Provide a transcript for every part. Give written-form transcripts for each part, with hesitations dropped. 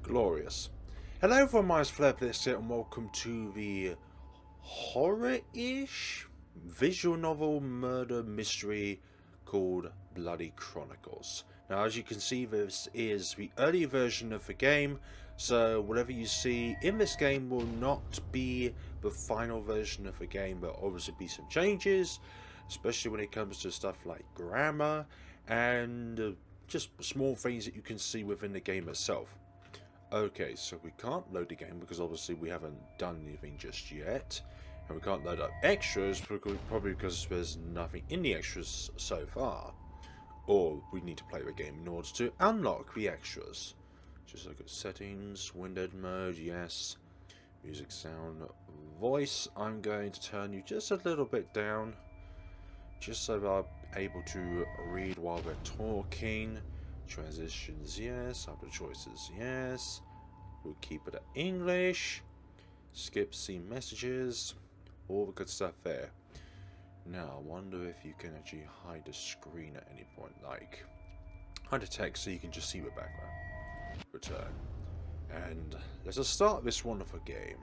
Glorious. Hello everyone, my name is FlareBlitzed here and welcome to the horror-ish visual novel murder mystery called Bloody Chronicles. Now as you can see, this is the early version of the game, so whatever you see in this game will not be the final version of the game, but obviously be some changes, especially when it comes to stuff like grammar and just small things that you can see within the game itself. Okay, so we can't load the game because obviously we haven't done anything just yet. And we can't load up extras probably because there's nothing in the extras so far. Or we need to play the game in order to unlock the extras. Just look at settings, windowed mode, yes. Music, sound, voice. I'm going to turn you just a little bit down. Just so I'm able to read while we're talking. Transitions, yes. Other choices, yes. We'll keep it at English. Skip scene messages. All the good stuff there. Now, I wonder if you can actually hide the screen at any point. Like, hide the text so you can just see the background. Return. And let us start this wonderful game.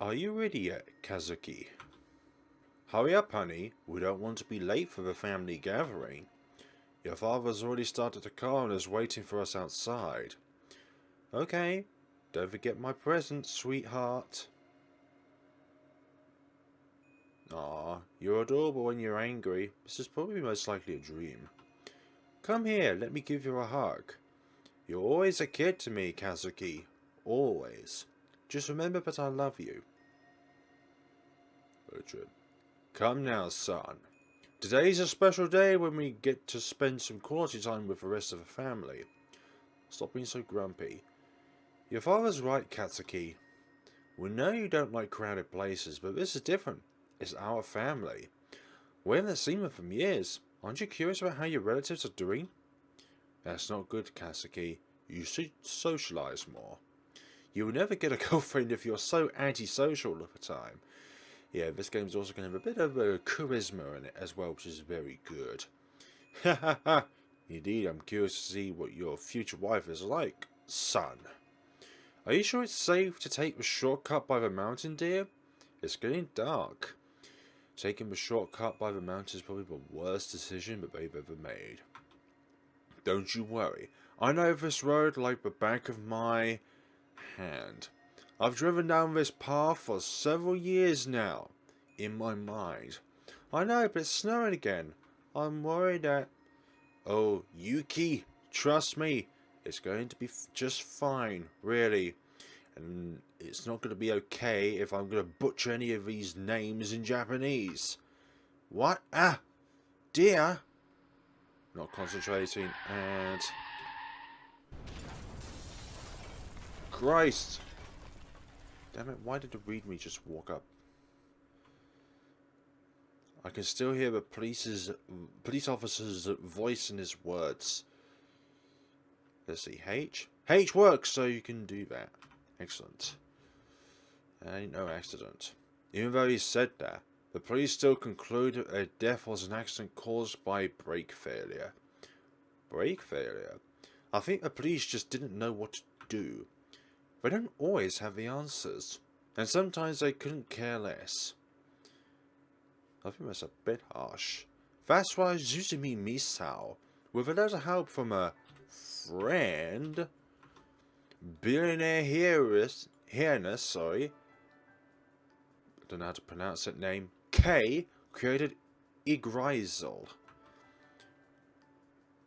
Are you ready yet, Kazuki? Hurry up, honey. We don't want to be late for the family gathering. Your father's already started the car and is waiting for us outside. Okay. Don't forget my present, sweetheart. Aw, you're adorable when you're angry. This is probably most likely a dream. Come here, let me give you a hug. You're always a kid to me, Kazuki. Always. Just remember that I love you. Richard. Come now, son. Today's a special day when we get to spend some quality time with the rest of the family. Stop being so grumpy. Your father's right, Katsuki. We know you don't like crowded places, but this is different. It's our family. We haven't seen them for years. Aren't you curious about how your relatives are doing? That's not good, Kazuki. You should socialize more. You will never get a girlfriend if you're so antisocial all the time. Yeah, this game's also going to have a bit of charisma in it as well, which is very good. Ha ha ha! Indeed, I'm curious to see what your future wife is like, son. Are you sure it's safe to take the shortcut by the mountain, dear? It's getting dark. Taking the shortcut by the mountain is probably the worst decision that they've ever made. Don't you worry. I know this road like the back of my hand. I've driven down this path for several years now. In my mind. I know, but it's snowing again. I'm worried that... Oh, Yuki, trust me. It's going to be just fine, really. And it's not going to be okay if I'm going to butcher any of these names in Japanese. What? Ah! Dear! Not concentrating, and... Christ! Damn it, why did the readme just walk up? I can still hear the police officer's voice in his words. Let's see, H? H works, so you can do that. Excellent. Ain't no accident. Even though he said that, the police still conclude a death was an accident caused by brake failure. Brake failure? I think the police just didn't know what to do. They don't always have the answers, and sometimes they couldn't care less. I think that's a bit harsh. That's why Suzumi Misao, with a lot of help from a friend, billionaire Highness, sorry, I don't know how to pronounce that name, K, created Igrasil.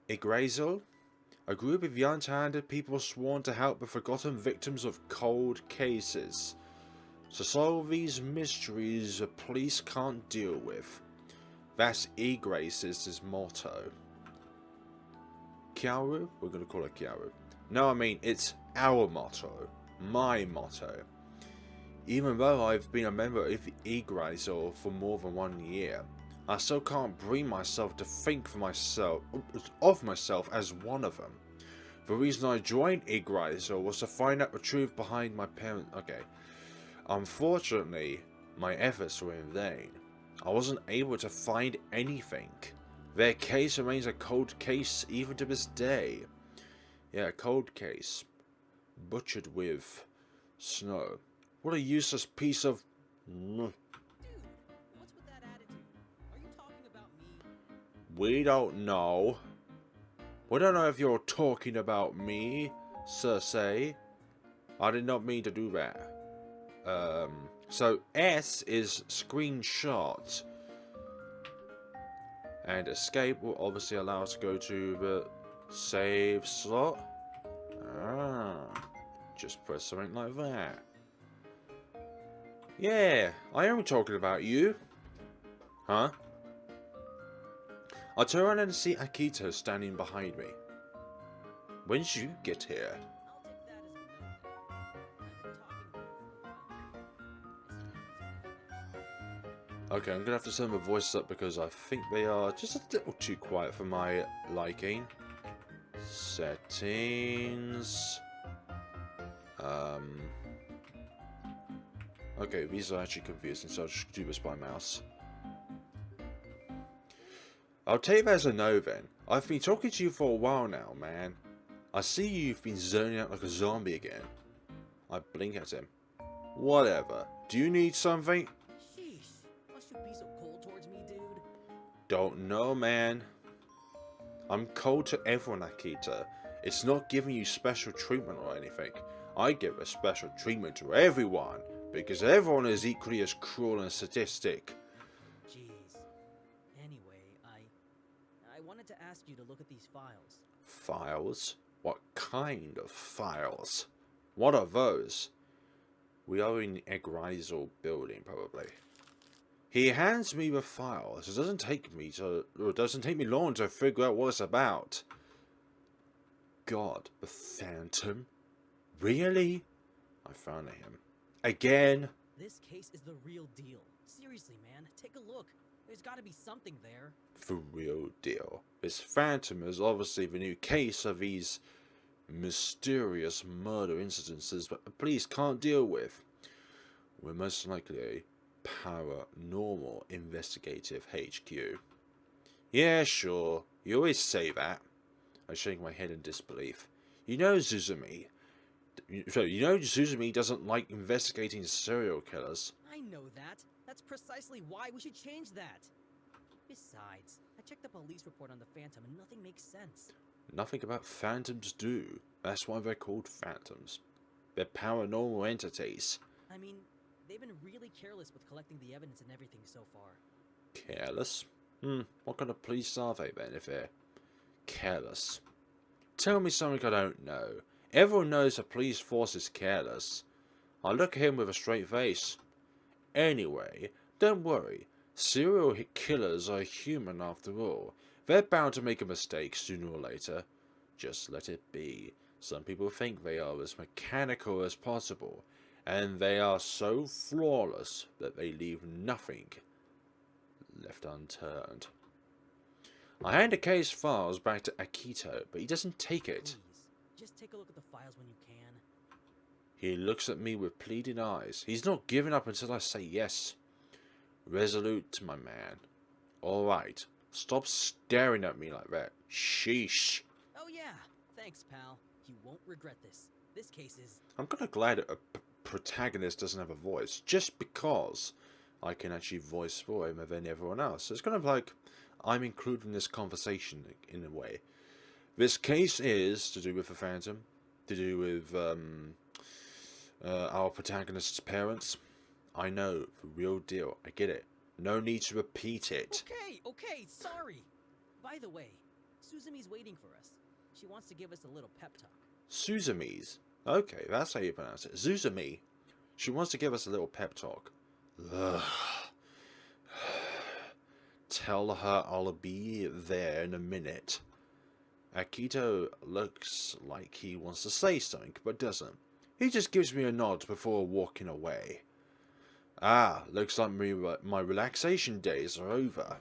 Igrasil? A group of young-talented people sworn to help the forgotten victims of cold cases. To solve these mysteries the police can't deal with. That's Igrasil's motto. Kaoru? We're going to call it Kaoru. No, I mean, it's our motto. My motto. Even though I've been a member of Igrasil for more than 1 year, I still can't bring myself to think of myself as one of them. The reason I joined Igrasil was to find out the truth behind my parents. Okay. Unfortunately, my efforts were in vain. I wasn't able to find anything. Their case remains a cold case even to this day. Yeah, cold case. Butchered with snow. What a useless piece of... Dude, what's with that attitude? Are you talking about me? We don't know. We don't know if you're talking about me, Cersei. I did not mean to do that. So S is screenshot. And escape will obviously allow us to go to the save slot. Ah, just press something like that. Yeah, I am talking about you. Huh? I turn around and see Akito standing behind me. When did you get here? Okay, I'm gonna have to turn my voice up because I think they are just a little too quiet for my liking. Settings. Okay, these are actually confusing, so I'll just do this by mouse. I'll take that as a no then. I've been talking to you for a while now, man. I see you've been zoning out like a zombie again. I blink at him. Whatever. Do you need something? Sheesh, must you be so cold towards me, dude? Don't know, man. I'm cold to everyone, Akito. It's not giving you special treatment or anything. I give a special treatment to everyone, because everyone is equally as cruel and sadistic. Jeez. Anyway, I wanted to ask you to look at these files. Files? What kind of files? What are those? We are in the Igrasil building, probably. He hands me the files. It doesn't take me long to figure out what it's about. God, the Phantom? Really? I frown at him. Again? This case is the real deal. Seriously, man, take a look. There's gotta be something there. For real deal. This Phantom is obviously the new case of these mysterious murder incidences that the police can't deal with. We're most likely a paranormal investigative HQ. Yeah, sure. You always say that. I shake my head in disbelief. You know Suzumi. So, you know Suzumi doesn't like investigating serial killers. I know that. That's precisely why we should change that. Besides, I checked the police report on the Phantom and nothing makes sense. Nothing about phantoms do. That's why they're called phantoms. They're paranormal entities. I mean, they've been really careless with collecting the evidence and everything so far. Careless? What kind of police are they then if they're careless? Tell me something I don't know. Everyone knows the police force is careless. I look at him with a straight face. Anyway, don't worry. Serial killers are human after all. They're bound to make a mistake sooner or later. Just let it be. Some people think they are as mechanical as possible, and they are so flawless that they leave nothing left unturned. I hand the case files back to Akito, but he doesn't take it. Please, just take a look at the files when you can. He looks at me with pleading eyes. He's not giving up until I say yes. Resolute, my man. Alright, stop staring at me like that. Sheesh. Oh yeah, thanks pal. You won't regret this. This case is... I'm kind of glad a protagonist doesn't have a voice, just because I can actually voice for him than everyone else. It's kind of like I'm including this conversation in a way. This case is to do with the Phantom, to do with our protagonist's parents. I know, the real deal. I get it. No need to repeat it. Okay, sorry. By the way, Suzumi's waiting for us. She wants to give us a little pep talk. Suzumi's? Okay, that's how you pronounce it. Suzumi. She wants to give us a little pep talk. Ugh. Tell her I'll be there in a minute. Akito looks like he wants to say something, but doesn't. He just gives me a nod before walking away. Ah, looks like my relaxation days are over.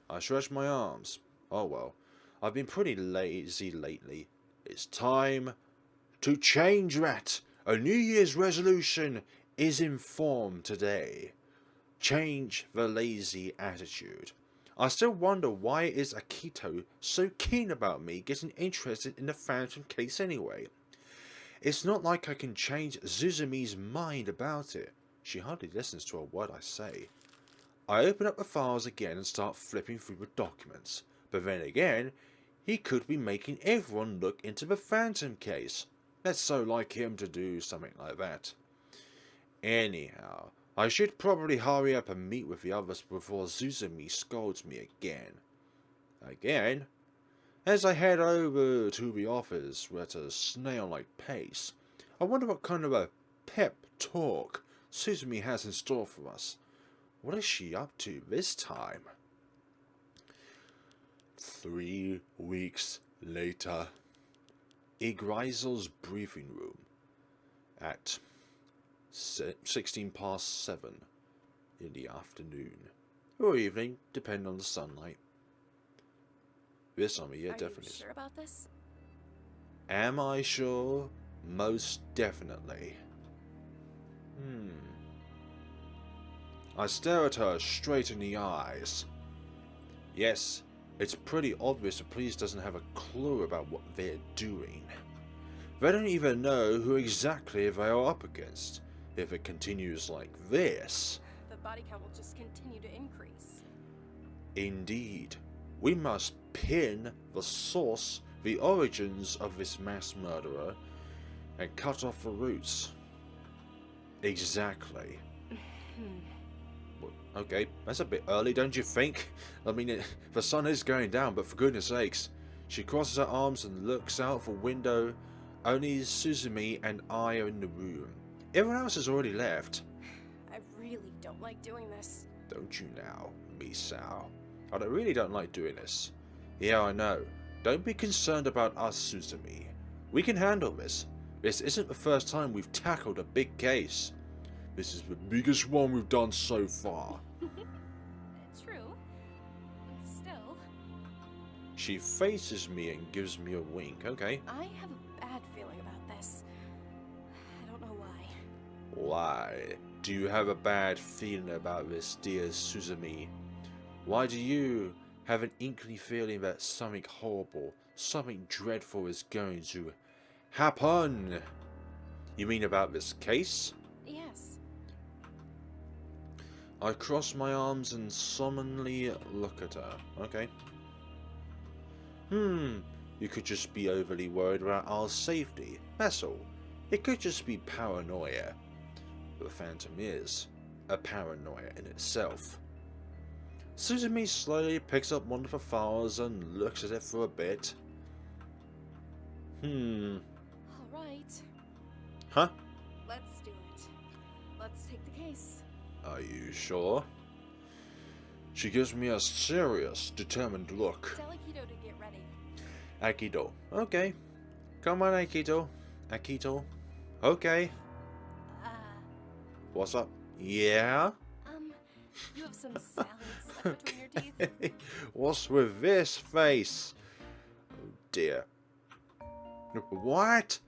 I stretch my arms. Oh well, I've been pretty lazy lately. It's time to change that. A New Year's resolution is in form today. Change the lazy attitude. I still wonder why is Akito so keen about me getting interested in the Phantom case anyway. It's not like I can change Suzumi's mind about it. She hardly listens to a word I say. I open up the files again and start flipping through the documents. But then again, he could be making everyone look into the Phantom case. That's so like him to do something like that. Anyhow, I should probably hurry up and meet with the others before Suzumi scolds me again. Again? As I head over to the office at a snail-like pace, I wonder what kind of a pep talk Suzumi has in store for us. What is she up to this time? 3 weeks later. Igrasil's briefing room at 16 past 7 in the afternoon. Or evening, depending on the sunlight. This time of year, definitely. Are you sure about this? Am I sure? Most definitely. I stare at her straight in the eyes. Yes, it's pretty obvious the police doesn't have a clue about what they're doing. They don't even know who exactly they are up against. If it continues like this... The body count will just continue to increase. Indeed. We must pin the source, the origins of this mass murderer, and cut off the roots. Exactly. Okay, that's a bit early, don't you think? I mean, the sun is going down, but for goodness sakes. She crosses her arms and looks out the window. Only Suzumi and I are in the room. Everyone else has already left. I really don't like doing this. Don't you now, Misao? I really don't like doing this. Yeah, I know. Don't be concerned about us, Suzumi. We can handle this. This isn't the first time we've tackled a big case. This is the biggest one we've done so far. True. Still, She faces me and gives me a wink. Okay. I have a bad feeling about this. I don't know why. Why do you have a bad feeling about this, dear Suzumi? Why do you have an inkling feeling that something horrible, something dreadful is going to happen? You mean about this case? Yes. I cross my arms and solemnly look at her. Okay. You could just be overly worried about our safety. That's all. It could just be paranoia. The Phantom is a paranoia in itself. Suzumi slowly picks up one of the files and looks at it for a bit. All right. Huh? Let's do it. Let's take the case. Are you sure? She gives me a serious, determined look. Tell Akito to get ready. Akito. Okay. Come on, Akito. Akito. Okay. What's up? Yeah? You have some salad stuck between your teeth. What's with this face? Oh dear. What?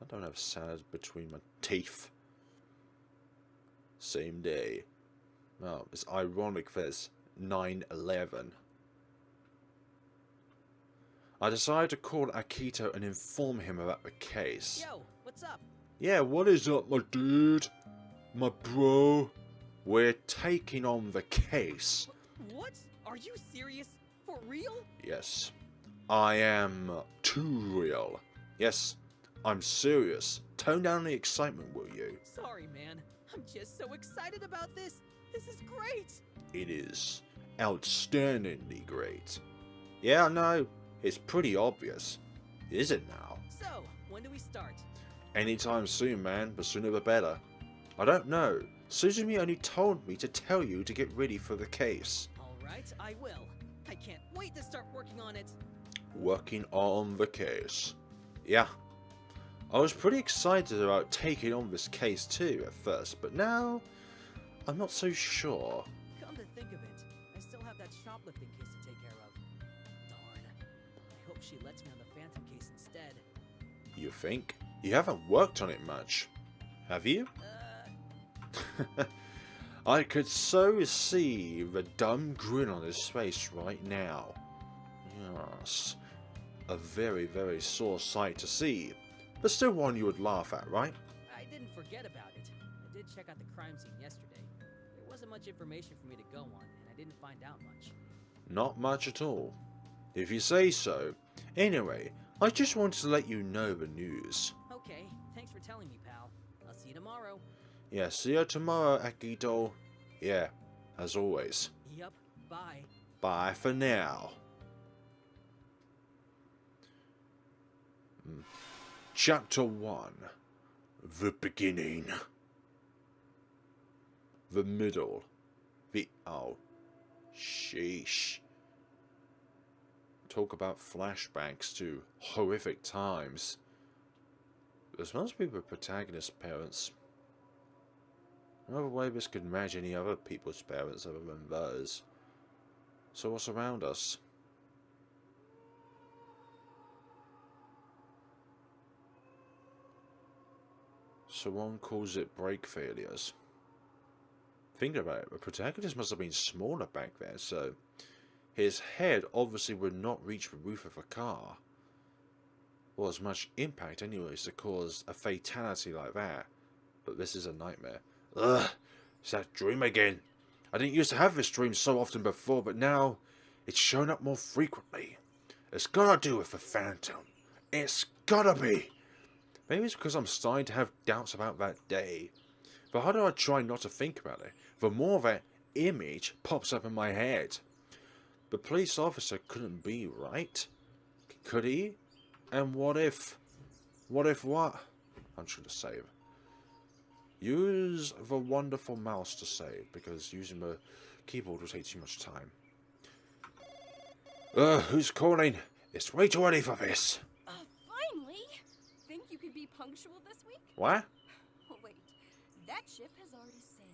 I don't have salad between my teeth. Same day. Oh, it's ironic there's 9/11. I decided to call Akito and inform him about the case. Yo, what's up? Yeah, what is up, my dude? My bro? We're taking on the case. What? Are you serious? For real? Yes. I am too real. Yes, I'm serious. Tone down the excitement, will you? Sorry, man. I'm just so excited about this. This is great. It is outstandingly great. Yeah, I know. It's pretty obvious. Is it now? So, when do we start? Anytime soon, man. The sooner the better. I don't know. Suzumi only told me to tell you to get ready for the case. Alright, I will. I can't wait to start working on it. Working on the case. Yeah. I was pretty excited about taking on this case too at first, but now I'm not so sure. Come to think of it, I still have that shoplifting case to take care of. Darn. I hope she lets me on the Phantom case instead. You think? You haven't worked on it much, have you? I could so see the dumb grin on his face right now. Yes. A very, very sore sight to see. But still one you would laugh at, right? I didn't forget about it. I did check out the crime scene yesterday. There wasn't much information for me to go on, and I didn't find out much. Not much at all. If you say so. Anyway, I just wanted to let you know the news. Okay, thanks for telling me, pal. I'll see you tomorrow. Yeah, see you tomorrow, Akito. Yeah, as always. Yup, bye. Bye for now. Chapter 1. The beginning. The middle. Oh. Sheesh. Talk about flashbacks to horrific times. This must be the protagonist's parents. No other way this could match any other people's parents other than theirs. So what's around us? So one calls it brake failures. Thinking about it, the protagonist must have been smaller back then, so his head obviously would not reach the roof of a car. Or as much impact anyways to cause a fatality like that. But this is a nightmare. Ugh, it's that dream again. I didn't used to have this dream so often before, but now it's shown up more frequently. It's gotta do with the Phantom. It's gotta be. Maybe it's because I'm starting to have doubts about that day. The harder I try not to think about it, the more that image pops up in my head. The police officer couldn't be right. Could he? And what if? What if what? I'm trying to save. Use the wonderful mouse to save, because using the keyboard will take too much time. Who's calling? It's way too early for this. Finally! Think you could be punctual this week? What? Oh, wait. That ship has already sailed.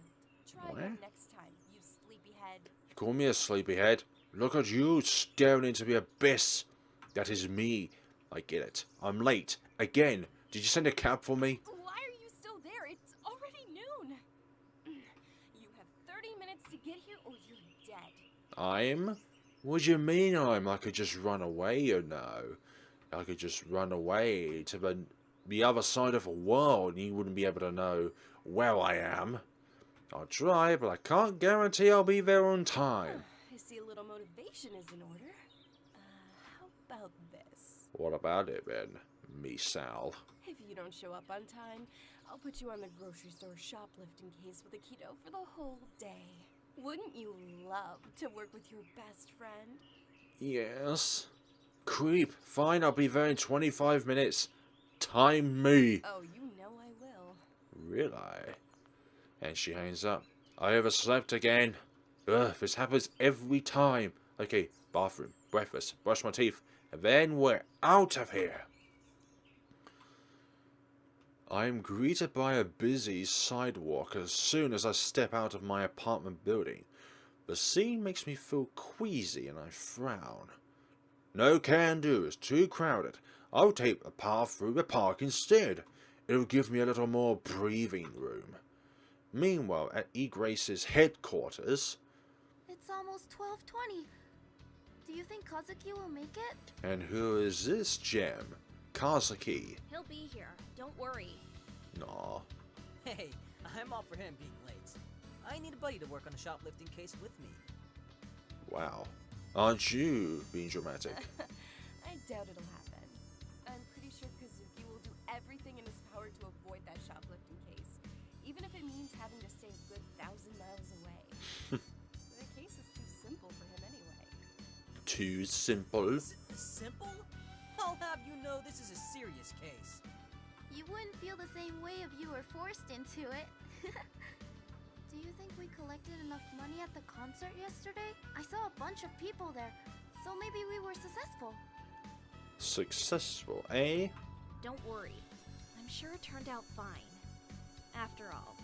Try again next time, you sleepyhead. You call me a sleepyhead? Look at you staring into the abyss. That is me. I get it. I'm late. Again. Did you send a cab for me? Why are you still there? It's already noon. You have 30 minutes to get here or you're dead. I'm? What do you mean I'm? I could just run away, you know. I could just run away to the other side of the world and you wouldn't be able to know where I am. I'll try, but I can't guarantee I'll be there on time. I see a little motivation is in order. How about this? What about it then, me Sal? If you don't show up on time, I'll put you on the grocery store shoplifting case with Akito for the whole day. Wouldn't you love to work with your best friend? Yes. Creep. Fine, I'll be there in 25 minutes. Time me. Oh, you know I will. Really? And she hangs up. I overslept again. Ugh, this happens every time. Okay, bathroom, breakfast, brush my teeth, and then we're out of here. I am greeted by a busy sidewalk as soon as I step out of my apartment building. The scene makes me feel queasy and I frown. No can do, it's too crowded. I'll take a path through the park instead. It'll give me a little more breathing room. Meanwhile, at Igrasi's headquarters... It's almost 12:20. Do you think Kazuki will make it? And who is this gem? Kazuki. He'll be here. Don't worry. Nah. Hey, I'm all for him being late. I need a buddy to work on a shoplifting case with me. Wow. Aren't you being dramatic? I doubt it'll happen. I'm pretty sure Kazuki will do everything in his power to avoid that shoplifting case, even if it means having to stay a good 1,000 miles away. The case is too simple for him anyway. Too simple? Simple? I'll have you know this is a serious case. You wouldn't feel the same way if you were forced into it. Do you think we collected enough money at the concert yesterday? I saw a bunch of people there, so maybe we were successful. Successful, eh? Don't worry. I'm sure it turned out fine. After all,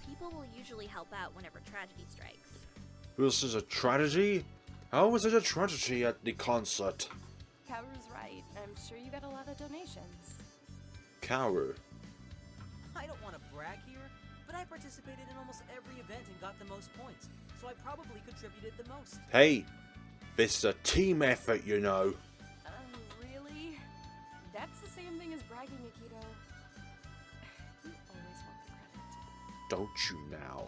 people will usually help out whenever tragedy strikes. This is a tragedy? How was it a tragedy at the concert? Kaoru's right. I'm sure you got a lot of donations. Kaoru. I don't want to brag here, but I participated in almost every event and got the most points, so I probably contributed the most. Hey, this is a team effort, you know. Really? That's the same thing as bragging, Akito. You always want the credit. Don't you now?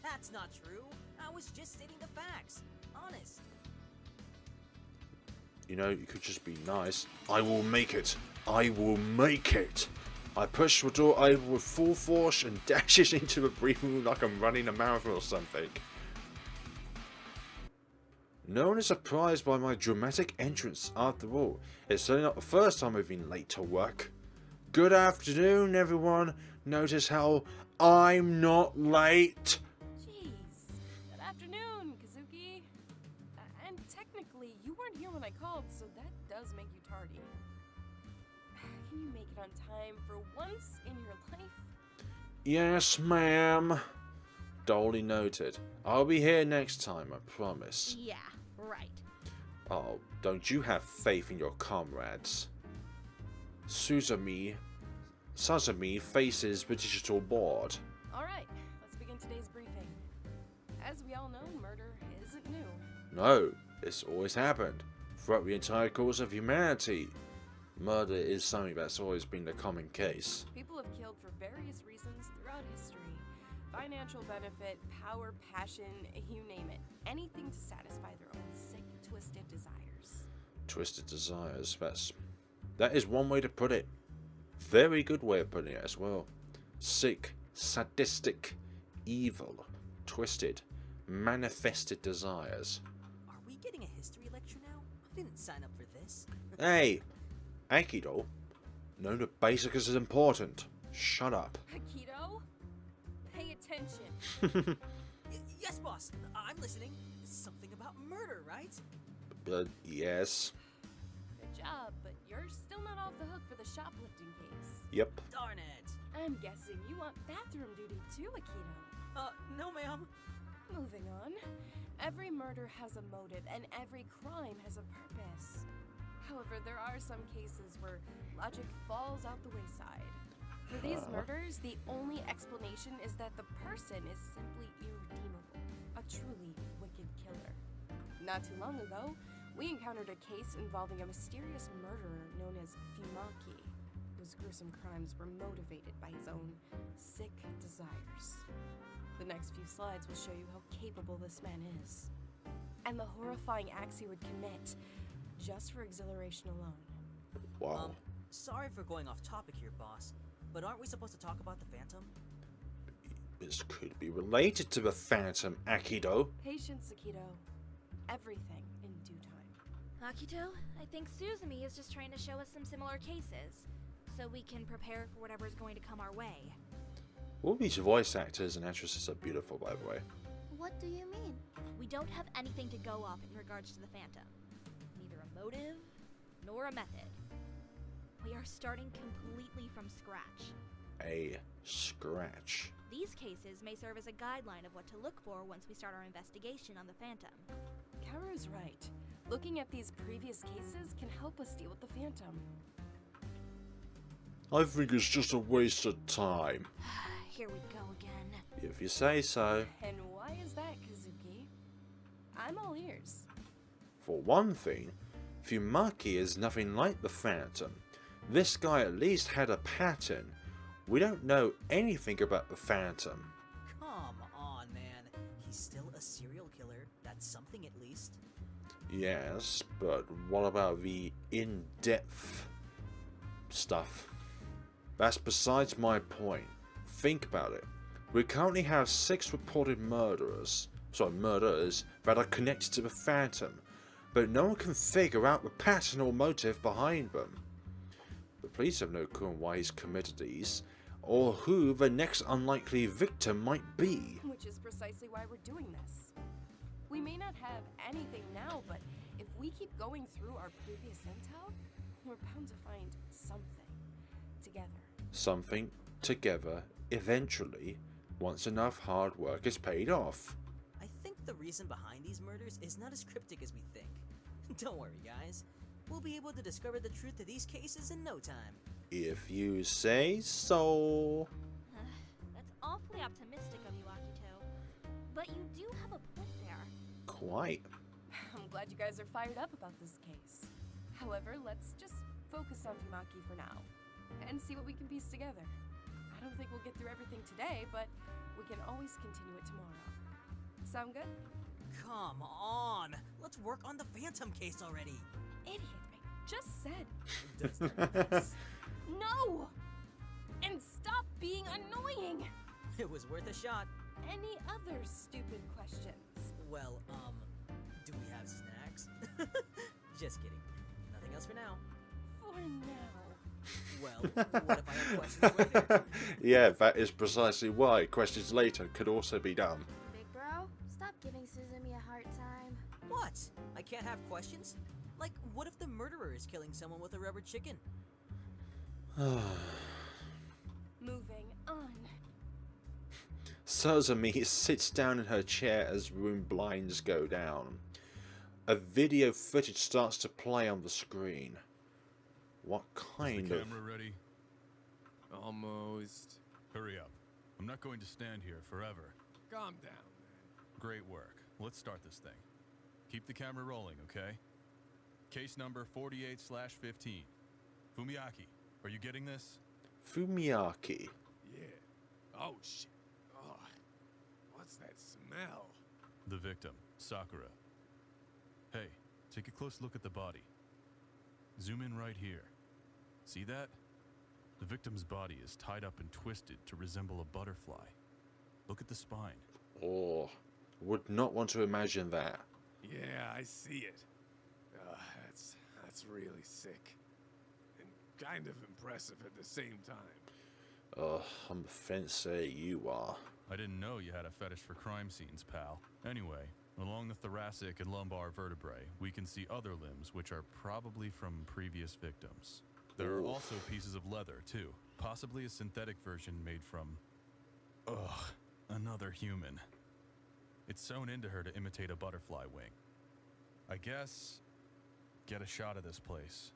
That's not true. I was just stating the facts. Honest. You know, you could just be nice. I will make it. I will make it. I push the door open with full force and dashes into the briefing room like I'm running a marathon or something. No one is surprised by my dramatic entrance after all. It's certainly not the first time I've been late to work. Good afternoon, everyone. Notice how I'm not late. Jeez. Good afternoon, Kazuki. And technically, you weren't here when I called, so that does make you tardy. Can you make it on time for once in your life? Yes, ma'am. Duly noted. I'll be here next time, I promise. Yeah, right. Oh, don't you have faith in your comrades? Suzumi faces the digital board. Alright, let's begin today's briefing. As we all know, murder isn't new. No, it's always happened. Throughout the entire course of humanity. Murder is something that's always been the common case. People have killed for various reasons throughout history. Financial benefit, power, passion, you name it. Anything to satisfy their own sick, twisted desires. Twisted desires, that is one way to put it. Very good way of putting it as well. Sick, sadistic, evil, twisted, manifested desires. Are we getting a history lecture now? I didn't sign up for this. Hey, Akito, know the basics is important. Shut up. Akito? Pay attention. Yes, boss. I'm listening. Something about murder, right? Yes. Good job, but you're still not off the hook for the shoplifting case. Yep. Darn it. I'm guessing you want bathroom duty too, Akito. No, ma'am. Moving on. Every murder has a motive, and every crime has a purpose. However, there are some cases where logic falls out the wayside. For these murders, the only explanation is that the person is simply irredeemable. A truly wicked killer. Not too long ago, we encountered a case involving a mysterious murderer known as Fumaki, whose gruesome crimes were motivated by his own sick desires. The next few slides will show you how capable this man is, and the horrifying acts he would commit just for exhilaration alone. Wow. Sorry for going off topic here, boss, but aren't we supposed to talk about the Phantom? This could be related to the Phantom, Akito. Patience, Akito. Everything in due time. Akito, I think Suzumi is just trying to show us some similar cases, so we can prepare for whatever's going to come our way. All these voice actors and actresses are beautiful, by the way. What do you mean? We don't have anything to go off in regards to the Phantom. Neither a motive, nor a method. We are starting completely from scratch. A scratch. These cases may serve as a guideline of what to look for once we start our investigation on the Phantom. Kaoru's right. Looking at these previous cases can help us deal with the Phantom. I think it's just a waste of time. Here we go again. If you say so. And why is that, Kazuki? I'm all ears. For one thing, Fumaki is nothing like the Phantom. This guy at least had a pattern. We don't know anything about the Phantom. Come on, man. He's still a serial killer. That's something at least. Yes, but what about the in-depth stuff? That's besides my point. Think about it. We currently have 6 reported murders that are connected to the Phantom, but no one can figure out the pattern or motive behind them. The police have no clue why he's committed these, or who the next unlikely victim might be. Which is precisely why we're doing this. We may not have anything now, but if we keep going through our previous intel, we're bound to find something together. Something together eventually, once enough hard work is paid off. I think the reason behind these murders is not as cryptic as we think. Don't worry, guys. We'll be able to discover the truth of these cases in no time. If you say so. That's awfully optimistic of you, Akito. But you do have a point there. Quite. I'm glad you guys are fired up about this case. However, let's just focus on Fumaki for now, and see what we can piece together. I don't think we'll get through everything today, but we can always continue it tomorrow. Sound good? Come on. Let's work on the Phantom case already. Idiot, I just said. Does that make sense? No! And stop being annoying! It was worth a shot. Any other stupid questions? Well, do we have snacks? Just kidding. Nothing else for now. For now. Well, what if I have questions later? Yeah, that is precisely why questions later could also be done. Big bro, stop giving Suzumi a hard time. What? I can't have questions? Like, what if the murderer is killing someone with a rubber chicken? Moving on. Suzumi sits down in her chair as room blinds go down. A video footage starts to play on the screen. What kind Is the of... camera ready? Almost. Hurry up. I'm not going to stand here forever. Calm down, man. Great work. Let's start this thing. Keep the camera rolling, okay? Case number 48/15. Fumiaki, are you getting this? Fumiaki. Yeah. Oh, shit. Oh, what's that smell? The victim, Sakura. Hey, take a close look at the body. Zoom in right here. See that? The victim's body is tied up and twisted to resemble a butterfly. Look at the spine. Oh, would not want to imagine that. Yeah, I see it. That's really sick. And kind of impressive at the same time. I'm the fencer you are. I didn't know you had a fetish for crime scenes, pal. Anyway, along the thoracic and lumbar vertebrae, we can see other limbs which are probably from previous victims. There are Oof. also pieces of leather, too. Possibly a synthetic version made from... Ugh, another human. It's sewn into her to imitate a butterfly wing. I guess... get a shot of this place.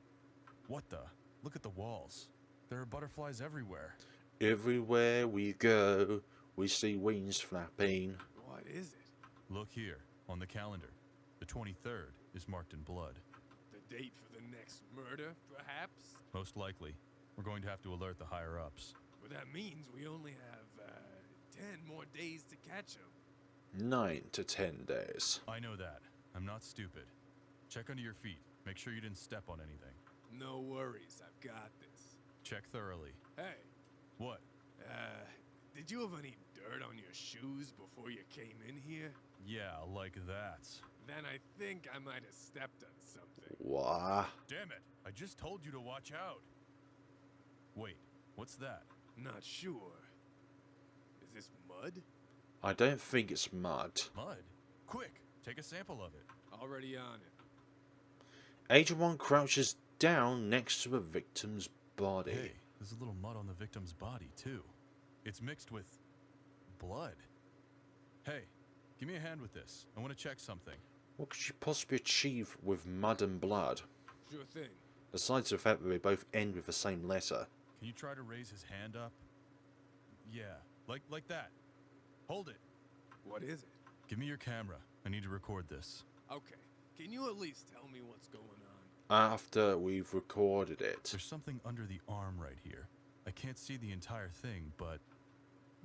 What the? Look at the walls. There are butterflies everywhere. Everywhere we go, we see wings flapping. What is it? Look here, on the calendar. The 23rd is marked in blood. The date for the next murder, perhaps? Most likely. We're going to have to alert the higher-ups. But that means we only have 10 more days to catch him. 9 to 10 days. I know that. I'm not stupid. Check under your feet. Make sure you didn't step on anything. No worries, I've got this. Check thoroughly. Hey, What? did you have any dirt on your shoes before you came in here? Yeah, like that. Then I think I might have stepped on something. Wah. Damn it! I just told you to watch out. Wait, what's that? Not sure. Is this mud? I don't think it's mud. Mud? Quick, take a sample of it. Already on it. Agent 1 crouches down next to a victim's body. Hey, there's a little mud on the victim's body, too. It's mixed with... blood. Hey, give me a hand with this. I want to check something. What could you possibly achieve with mud and blood? Sure thing. Besides the fact that they both end with the same letter. Can you try to raise his hand up? Yeah, like that. Hold it. What is it? Give me your camera. I need to record this. Okay. Can you at least tell me what's going on? After we've recorded it. There's something under the arm right here. I can't see the entire thing, but...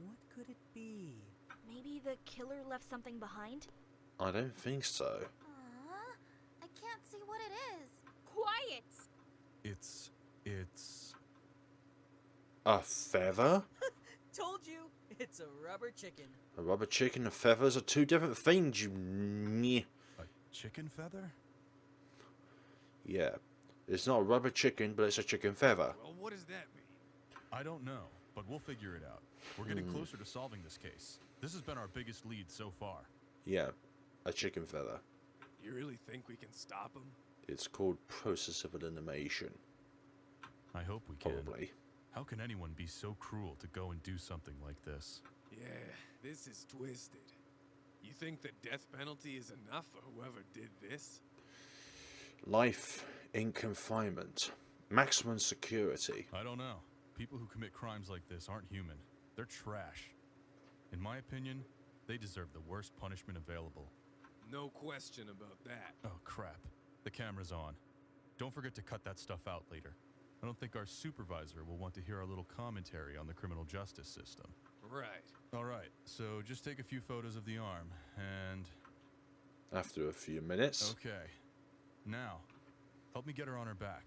What could it be? Maybe the killer left something behind? I don't think so. Aww, I can't see what it is. Quiet! It's... A feather? Told you, it's a rubber chicken. A rubber chicken and feathers are two different things, you meh. a chicken feather? Yeah. It's not a rubber chicken, but it's a chicken feather. Well, what does that mean? I don't know, but we'll figure it out. We're getting closer to solving this case. This has been our biggest lead so far. Yeah. A chicken feather. You really think we can stop him? It's called process of elimination. I hope we can. Probably. How can anyone be so cruel to go and do something like this? Yeah, this is twisted. You think the death penalty is enough for whoever did this? Life in confinement. Maximum security. I don't know. People who commit crimes like this aren't human. They're trash. In my opinion, they deserve the worst punishment available. No question about that. Oh, crap. The camera's on. Don't forget to cut that stuff out later. I don't think our supervisor will want to hear our little commentary on the criminal justice system. Right. All right, so just take a few photos of the arm, and... After a few minutes. Okay. Now, help me get her on her back.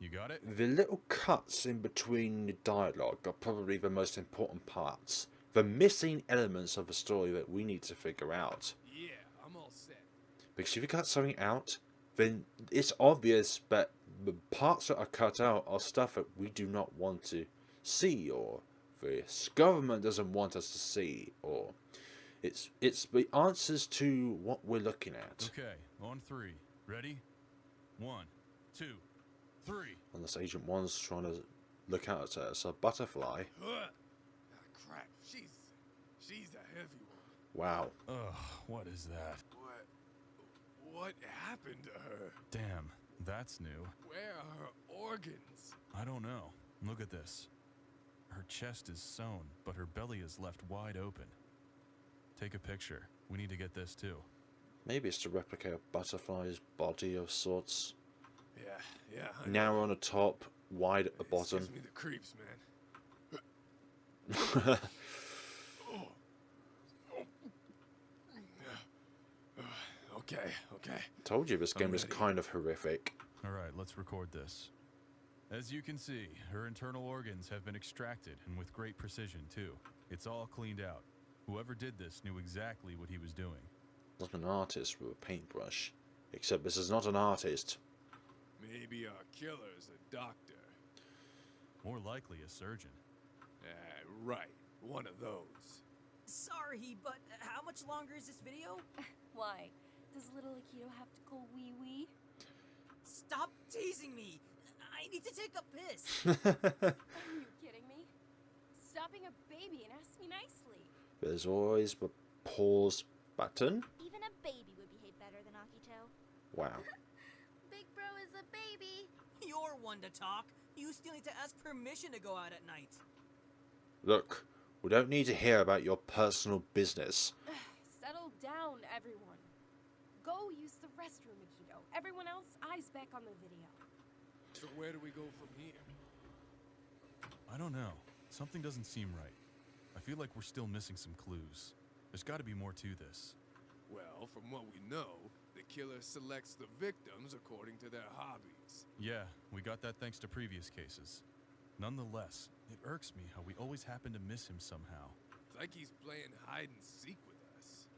You got it? The little cuts in between the dialogue are probably the most important parts. The missing elements of the story that we need to figure out. Yeah, I'm all set. Because if you cut something out, then it's obvious that the parts that are cut out are stuff that we do not want to see, or the government doesn't want us to see, or it's the answers to what we're looking at. Okay, on 3. Ready? 1, 2, 3. Unless Agent 1's trying to look out at us, a butterfly. Ah, crap. She's a heavy one. Wow. Ugh, what is that? What happened to her? Damn, that's new. Where are her organs? I don't know. Look at this. Her chest is sewn, but her belly is left wide open. Take a picture. We need to get this too. Maybe it's to replicate a butterfly's body of sorts. Yeah, I know. Narrow on the top, wide at the It bottom. gives me the creeps, man. Okay. Told you this game I'm is ready. kind of horrific. Alright, let's record this. As you can see, her internal organs have been extracted, and with great precision, too. It's all cleaned out. Whoever did this knew exactly what he was doing. Like an artist with a paintbrush. Except this is not an artist. Maybe our killer's a doctor. More likely a surgeon. Right. One of those. Sorry, but how much longer is this video? Why? Does little Akito have to go wee-wee? Stop teasing me! I I need to take a piss. Are you kidding me? Stopping a baby and ask me nicely. There's always the pause button. Even a baby would behave better than Akito. Wow. Big bro is a baby. You're one to talk. You still need to ask permission to go out at night. Look, we don't need to hear about your personal business. Settle down, everyone. Go use the restroom, Akito. Everyone else, eyes back on the video. So where do we go from here? I don't know. Something doesn't seem right. I feel like we're still missing some clues. There's got to be more to this. Well, from what we know, the killer selects the victims according to their hobbies. Yeah, we got that thanks to previous cases. Nonetheless, it irks me how we always happen to miss him somehow. It's like he's playing hide and seek with us.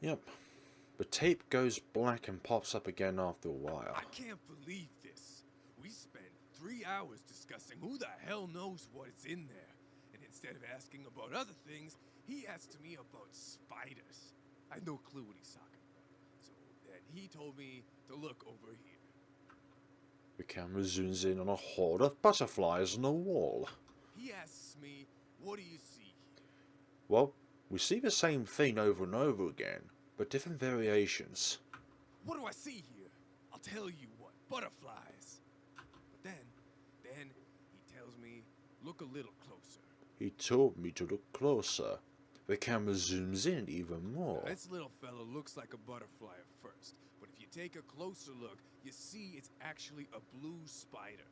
Yep. The tape goes black and pops up again after a while. I can't believe this. We spent 3 hours discussing who the hell knows what's in there. And instead of asking about other things, he asked me about spiders. I had no clue what he's talking about. So then he told me to look over here. The camera zooms in on a horde of butterflies on the wall. He asks me, what do you see here? Well, we see the same thing over and over again, but different variations. What do I see here? I'll tell you what, butterflies. But then he tells me, look a little closer. He told me to look closer. The camera zooms in even more. This little fella looks like a butterfly at first, but if you take a closer look, you see it's actually a blue spider.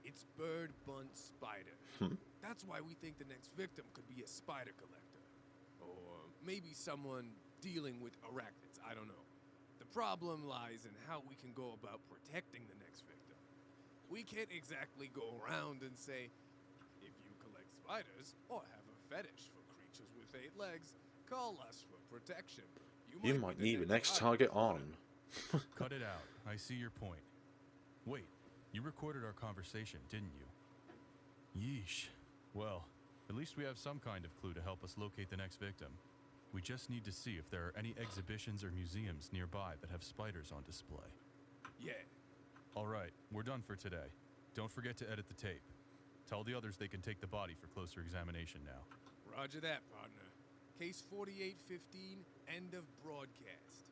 It's bird bunt spider. That's why we think the next victim could be a spider collector. Or maybe someone dealing with arachnids, I don't know. The problem lies in how we can go about protecting the next victim. We can't exactly go around and say, if you collect spiders or have a fetish for creatures with 8 legs, call us for protection. You might need the next target on. Cut it out. I see your point. Wait, you recorded our conversation, didn't you? Yeesh. Well, at least we have some kind of clue to help us locate the next victim. We just need to see if there are any exhibitions or museums nearby that have spiders on display. Yeah. All right, we're done for today. Don't forget to edit the tape. Tell the others they can take the body for closer examination now. Roger that, partner. Case 4815, end of broadcast.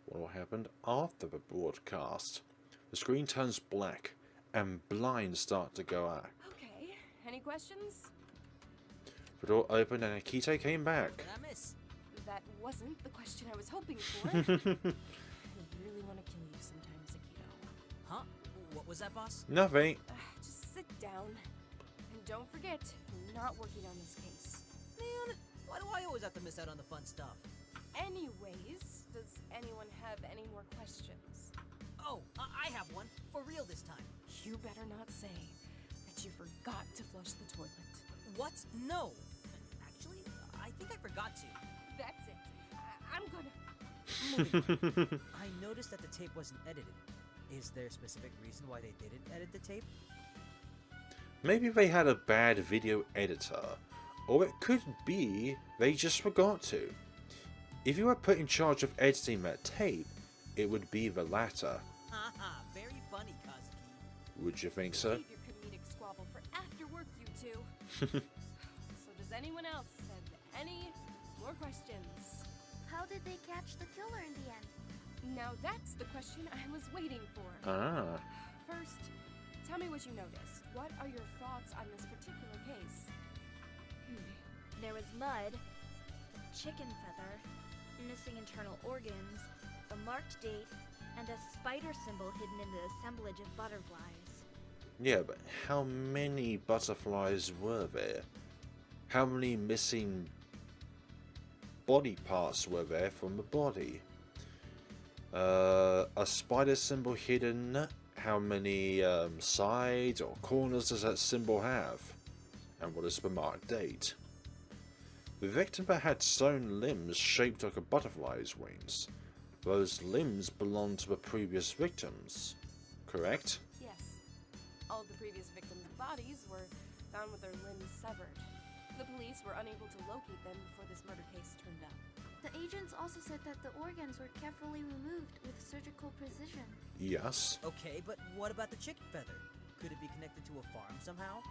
What happened after the broadcast? The screen turns black, and blinds start to go out. Okay, any questions? The door opened and Akito came back. What did I miss? That wasn't the question I was hoping for. I really want to kill you sometimes, Akito. Huh? What was that, boss? Nothing. Just sit down. And don't forget, you're not working on this case. Man, why do I always have to miss out on the fun stuff? Anyways, does anyone have any more questions? Oh, I have one. For real this time. You better not say that you forgot to flush the toilet. What? No. Actually, I think I forgot to. That's it. I'm gonna... Moving on. I noticed that the tape wasn't edited. Is there a specific reason why they didn't edit the tape? Maybe they had a bad video editor, or it could be they just forgot to. If you were put in charge of editing that tape, it would be the latter. Haha, very funny, Kazuki. Would you think so? Save your comedic squabble for after work, you two. So does anyone else have any more questions? How did they catch the killer in the end? Now that's the question I was waiting for. Ah. First, tell me what you noticed. What are your thoughts on this particular case? There was mud, a chicken feather, missing internal organs, a marked date, and a spider symbol hidden in the assemblage of butterflies. Yeah, but how many butterflies were there? How many missing body parts were there from the body? A spider symbol hidden. How many sides or corners does that symbol have? And what is the marked date? The victim had sewn limbs shaped like a butterfly's wings. Those limbs belonged to the previous victims, correct? Yes. All the previous victims' bodies were found with their limbs severed. The police were unable to locate them before this murder case turned up. The agents also said that the organs were carefully removed with surgical precision. Yes. Okay, but what about the chicken feather? Could it be connected to a farm somehow?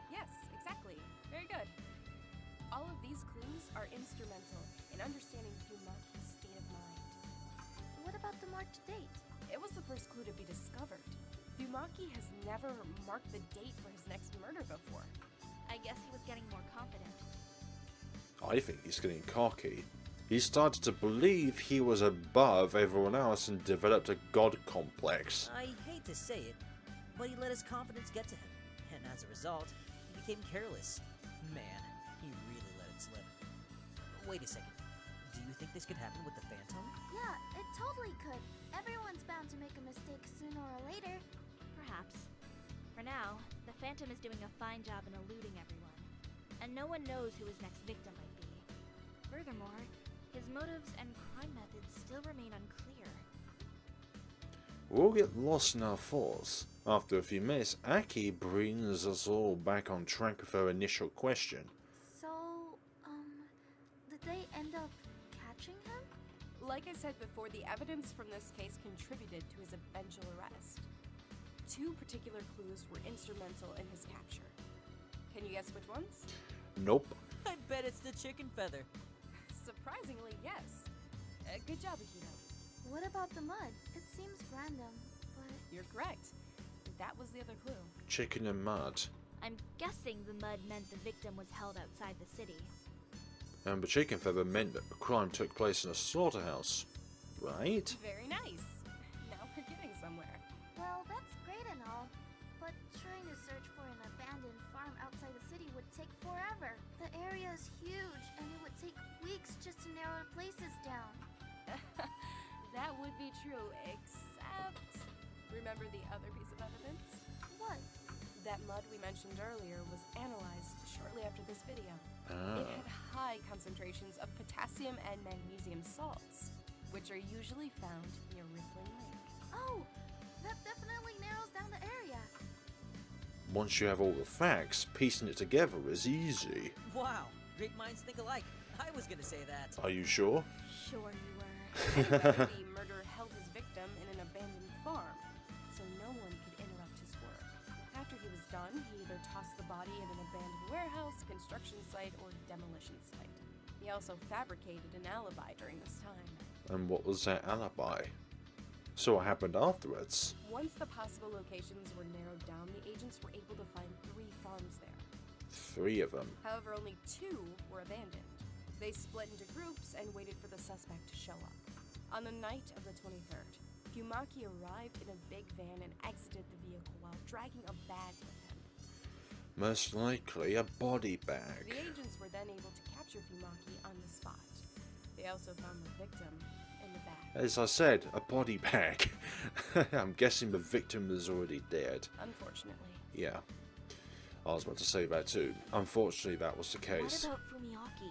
Yes, exactly. Very good. All of these clues are instrumental in understanding Fumaki's state of mind. What about the marked date? It was the first clue to be discovered. Fumaki has never marked the date for his next murder before. I guess he was getting more confident. I think he's getting cocky. He started to believe he was above everyone else and developed a god complex. I hate to say it, but he let his confidence get to him, and as a result, he became careless. Man, he really let it slip. Wait a second. Do you think this could happen with the Phantom? Yeah, it totally could. Everyone's bound to make a mistake sooner or later. Perhaps. For now, the Phantom is doing a fine job in eluding everyone, and no one knows who his next victim might be. Furthermore, his motives and crime methods still remain unclear. We'll get lost in our thoughts. After a few minutes, Aki brings us all back on track with her initial question. So, did they end up catching him? Like I said before, the evidence from this case contributed to his eventual arrest. Two particular clues were instrumental in his capture. Can you guess which ones? Nope. I bet it's the chicken feather. Surprisingly, yes. Good job, Akito. What about the mud? It seems random, but... You're correct. That was the other clue. Chicken and mud. I'm guessing the mud meant the victim was held outside the city. And the chicken feather meant that the crime took place in a slaughterhouse. Right? Very nice. Now we're getting somewhere. Well, that's great and all, but trying to search for an abandoned farm outside the city would take forever. The area is huge, and it would take weeks just to narrow the places down. That would be true, except... Remember the other piece of evidence? What? That mud we mentioned earlier was analyzed shortly after this video. It had high concentrations of potassium and magnesium salts, which are usually found near Rippling Lake. Oh, that definitely narrows down the area. Once you have all the facts, piecing it together is easy. Wow, great minds think alike. I was gonna say that. Are you sure? Sure you were. Anyway, the murderer held his victim in an abandoned farm, so no one could interrupt his work. After he was done, he either tossed the body in an abandoned warehouse, construction site, or demolition site. He also fabricated an alibi during this time. And what was that alibi? So what happened afterwards? Once the possible locations were narrowed down, the agents were able to find 3 farms there. 3 of them. However, only 2 were abandoned. They split into groups and waited for the suspect to show up. On the night of the 23rd, Fumaki arrived in a big van and exited the vehicle while dragging a bag with him. Most likely a body The bag. agents were then able to capture Fumaki on the spot. They also found the victim in the bag. As I said, a body bag. I'm guessing the victim is already dead. Unfortunately. Yeah. I was about to say that too. Unfortunately, that was the What case. about Fumiaki?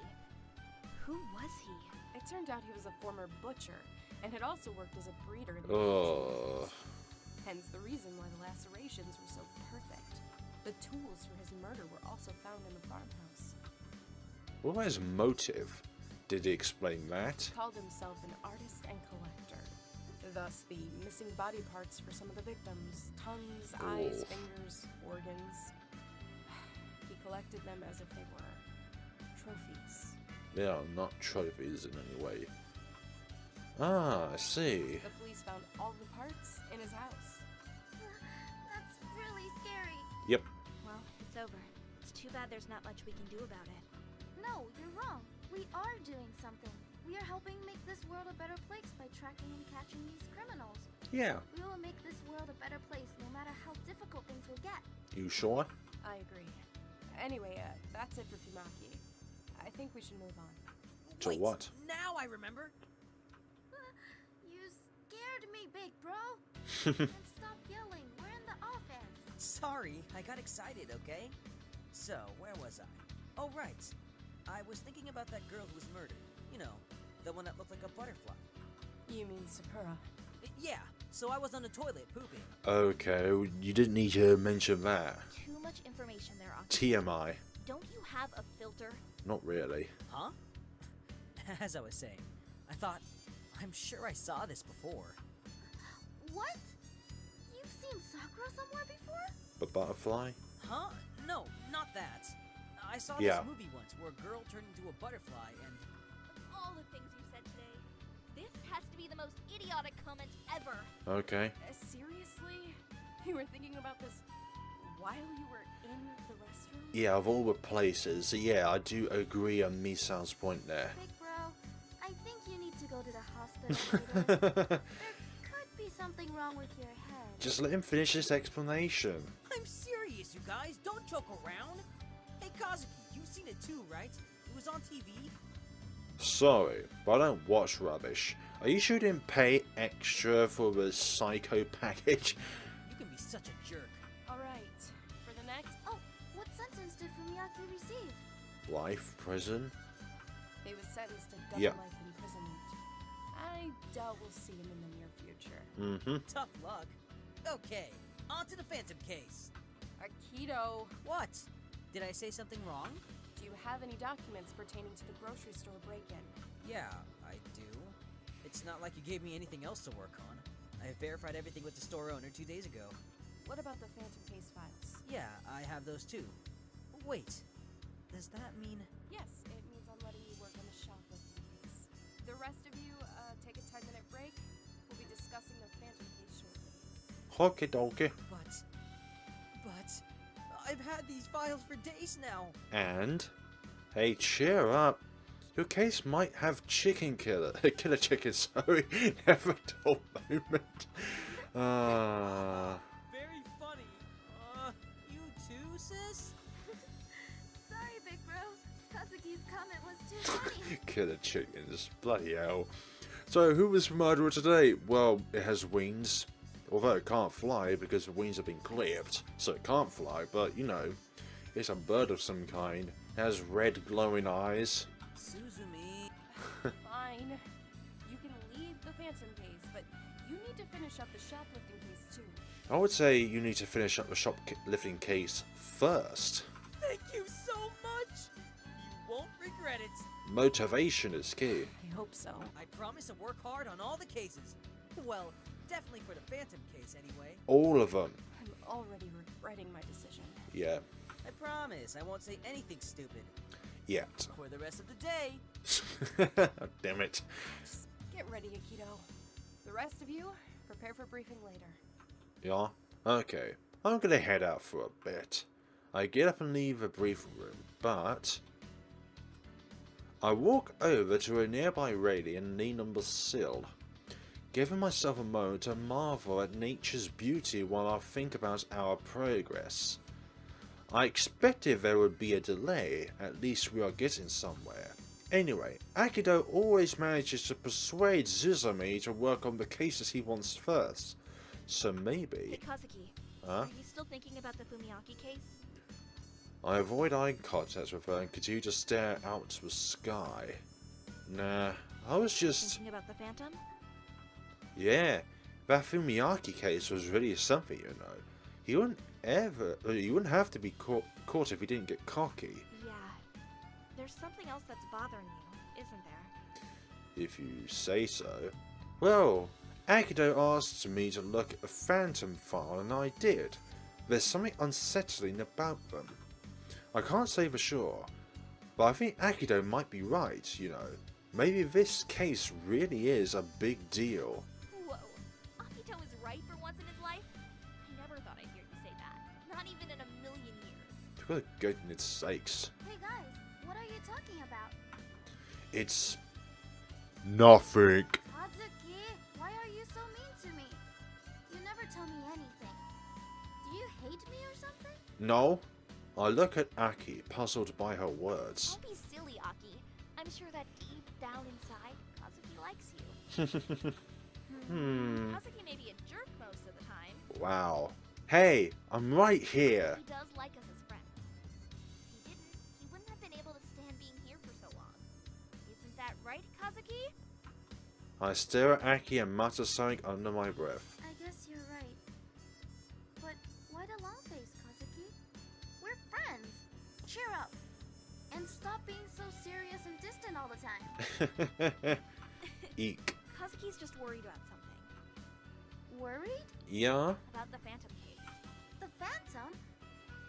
Who was he? It turned out he was a former butcher and had also worked as a breeder in the Ugh. Hence the reason why the lacerations were so perfect. The tools for his murder were also found in the farmhouse. What was his motive? Did he explain that? He called himself an artist and collector. Thus, the missing body parts for some of the victims, tongues, eyes, Oh. fingers, organs. He collected them as if they were trophies. They are not trophies in any way. Ah, I see. The police found all the parts in his house. That's really scary. Yep. Well, it's over. It's too bad there's not much we can do about it. No, you're wrong. We are doing something. We are helping make this world a better place by tracking and catching these criminals. Yeah. We will make this world a better place no matter how difficult things will get. You sure? I agree. Anyway, that's it for Fumaki. I think we should move on. To Wait, what? Now I remember. You scared me, big bro. And stop yelling. We're in the office. Sorry, I got excited, okay? So, where was I? Oh, right. I was thinking about that girl who was murdered. You know, the one that looked like a butterfly. You mean Sakura? Yeah, so I was on the toilet pooping. Okay, you didn't need to mention that. Too much information there, Akito. TMI. Don't you have a filter? Not really. Huh? As I was saying, I thought, I'm sure I saw this before. What? You've seen Sakura somewhere before? The butterfly? Huh? No, not that. I saw Yeah. this movie once where a girl turned into a butterfly and... Of all the things you said today, this has to be the most idiotic comment ever. Okay. Seriously? You were thinking about this while you were in the restroom? Yeah, of all the places, yeah, I do agree on Misao's point there. Big bro, I think you need to go to the hospital later. There could be something wrong with your head. Just let him finish his explanation. I'm serious, you guys! Don't joke around! Hey, Kazuki, you've seen it too, right? It was on TV? Sorry, but I don't watch rubbish. Are you sure you didn't pay extra for the Psycho package? You can be such a jerk. Alright, for the next... Oh, what sentence did Fumiaki receive? Life, prison? He was sentenced to double Yeah. life imprisonment. I doubt we'll see him in the near future. Mm-hmm. Tough luck. Okay, on to the Phantom case. Akito, What? Did I say something wrong? do you have any documents pertaining to the grocery store break-in? Yeah, I do. It's not like you gave me anything else to work on. I verified everything with the store owner 2 days ago. What about the Phantom case files? Yeah, I have those too. Wait, does that mean... Yes, it means I'm letting you work on the shoplifting case. The rest of you, take a 10-minute break. We'll be discussing the Phantom case shortly. Hockey donkey. But... I've had these files for days now. And, hey, cheer up. Your case might have killer chicken, sorry. Never dull moment. Very funny. You too, sis? Sorry, big bro. Kazuki's comment was too funny. Killer chickens. Bloody hell. So, who was the murderer today? Well, it has wings. Although it can't fly because the wings have been clipped. So it can't fly, but you know, it's a bird of some kind. It has red glowing eyes. Suzumi. Fine. You can lead the Phantom case, but you need to finish up the shoplifting case too. I would say you need to finish up the shoplifting case first. Thank you so much. You won't regret it. Motivation is key. I hope so. I promise to work hard on all the cases. Well, definitely for the Phantom case anyway. All of them. I'm already regretting my decision. Yeah. I promise I won't say anything stupid. Yet. For the rest of the day. Damn it. Just get ready, Akito. The rest of you, prepare for briefing later. Yeah? Okay. I'm gonna head out for a bit. I get up and leave the briefing room, but... I walk over to a nearby railing and lean on the sill, giving myself a moment to marvel at nature's beauty while I think about our progress. I expected there would be a delay, at least we are getting somewhere. Anyway, Akito always manages to persuade Suzumi to work on the cases he wants first. So Hey, maybe... Kazuki, Huh? are you still thinking about the Fumiaki case? I avoid eye contact with her and continue to stare out to the sky. Nah, I was just... Thinking about the Phantom? Yeah, that Fumiaki case was really something, you know. He wouldn't have to be caught if he didn't get cocky. Yeah. There's something else that's bothering you, isn't there? If you say so. Well, Akito asked me to look at the Phantom file and I did. There's something unsettling about them. I can't say for sure, but I think Akito might be right, you know. Maybe this case really is a big deal. Whoa. Akito is right for once in his life? I never thought I'd hear you say that. Not even in a million years. For goodness sakes. Hey guys, what are you talking about? It's... nothing. Kazuki, why are you so mean to me? You never tell me anything. Do you hate me or something? No. I look at Aki, puzzled by her words. Don't be silly, Aki. I'm sure that deep down inside, Kazuki likes you. Kazuki may be a jerk most of the time. Wow. Hey, I'm right here. He does like us as friends. If he didn't, he wouldn't have been able to stand being here for so long. Isn't that right, Kazuki? I stare at Aki and mutter something under my breath. I guess you're right. But why the long face, Kazuki? We're friends. Cheer up. And stop being so serious and distant all the time. Eek. Kazuki's just worried about something. Worried? Yeah? About the Phantom case. The Phantom?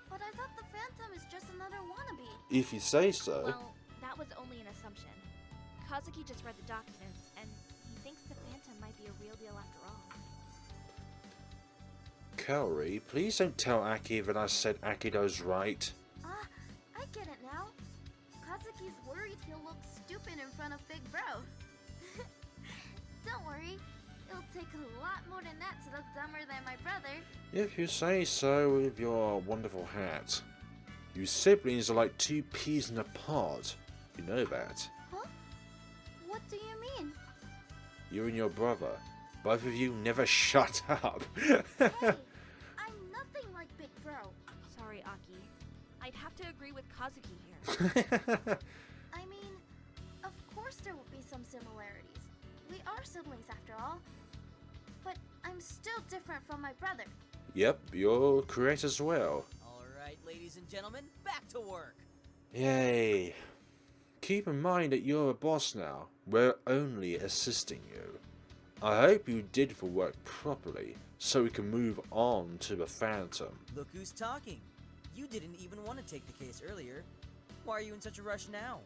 But I thought the Phantom is just another wannabe. If you say so. Well, that was only an assumption. Kazuki just read the documents, and he thinks the Phantom might be a real deal after all. Kaori, please don't tell Aki that I said Akito's right. Ah, I get it now. Kazuki's worried he'll look stupid in front of Big Bro. Don't worry. It'll take a lot more than that to look dumber than my brother. If you say so with your wonderful hat. You siblings are like two peas in a pod. You know that. Huh? What do you mean? You and your brother. Both of you never shut up. Hey, I'm nothing like Big Bro. Sorry, Aki. I'd have to agree with Kazuki here. I mean, of course there will be some similarities. We are siblings after all. But I'm still different from my brother. Yep, you're correct as well. Alright, ladies and gentlemen, back to work. Yay. Keep in mind that you're a boss now. We're only assisting you. I hope you did the work properly, so we can move on to the Phantom. Look who's talking. You didn't even want to take the case earlier. Why are you in such a rush now?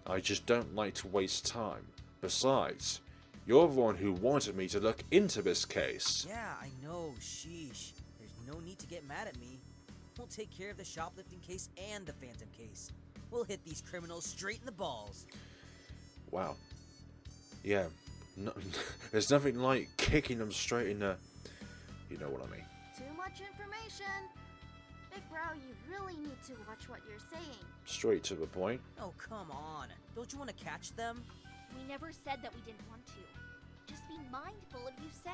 I just don't like to waste time. Besides, you're the one who wanted me to look into this case. Yeah, I know, sheesh. There's no need to get mad at me. We'll take care of the shoplifting case and the Phantom case. We'll hit these criminals straight in the balls. Wow. Yeah, no, there's nothing like kicking them straight in the... You know what I mean. Too much information. Big Bro, you really need to watch what you're saying. Straight to the point. Oh, come on. Don't you want to catch them? We never said that we didn't want to. Just be mindful of you say.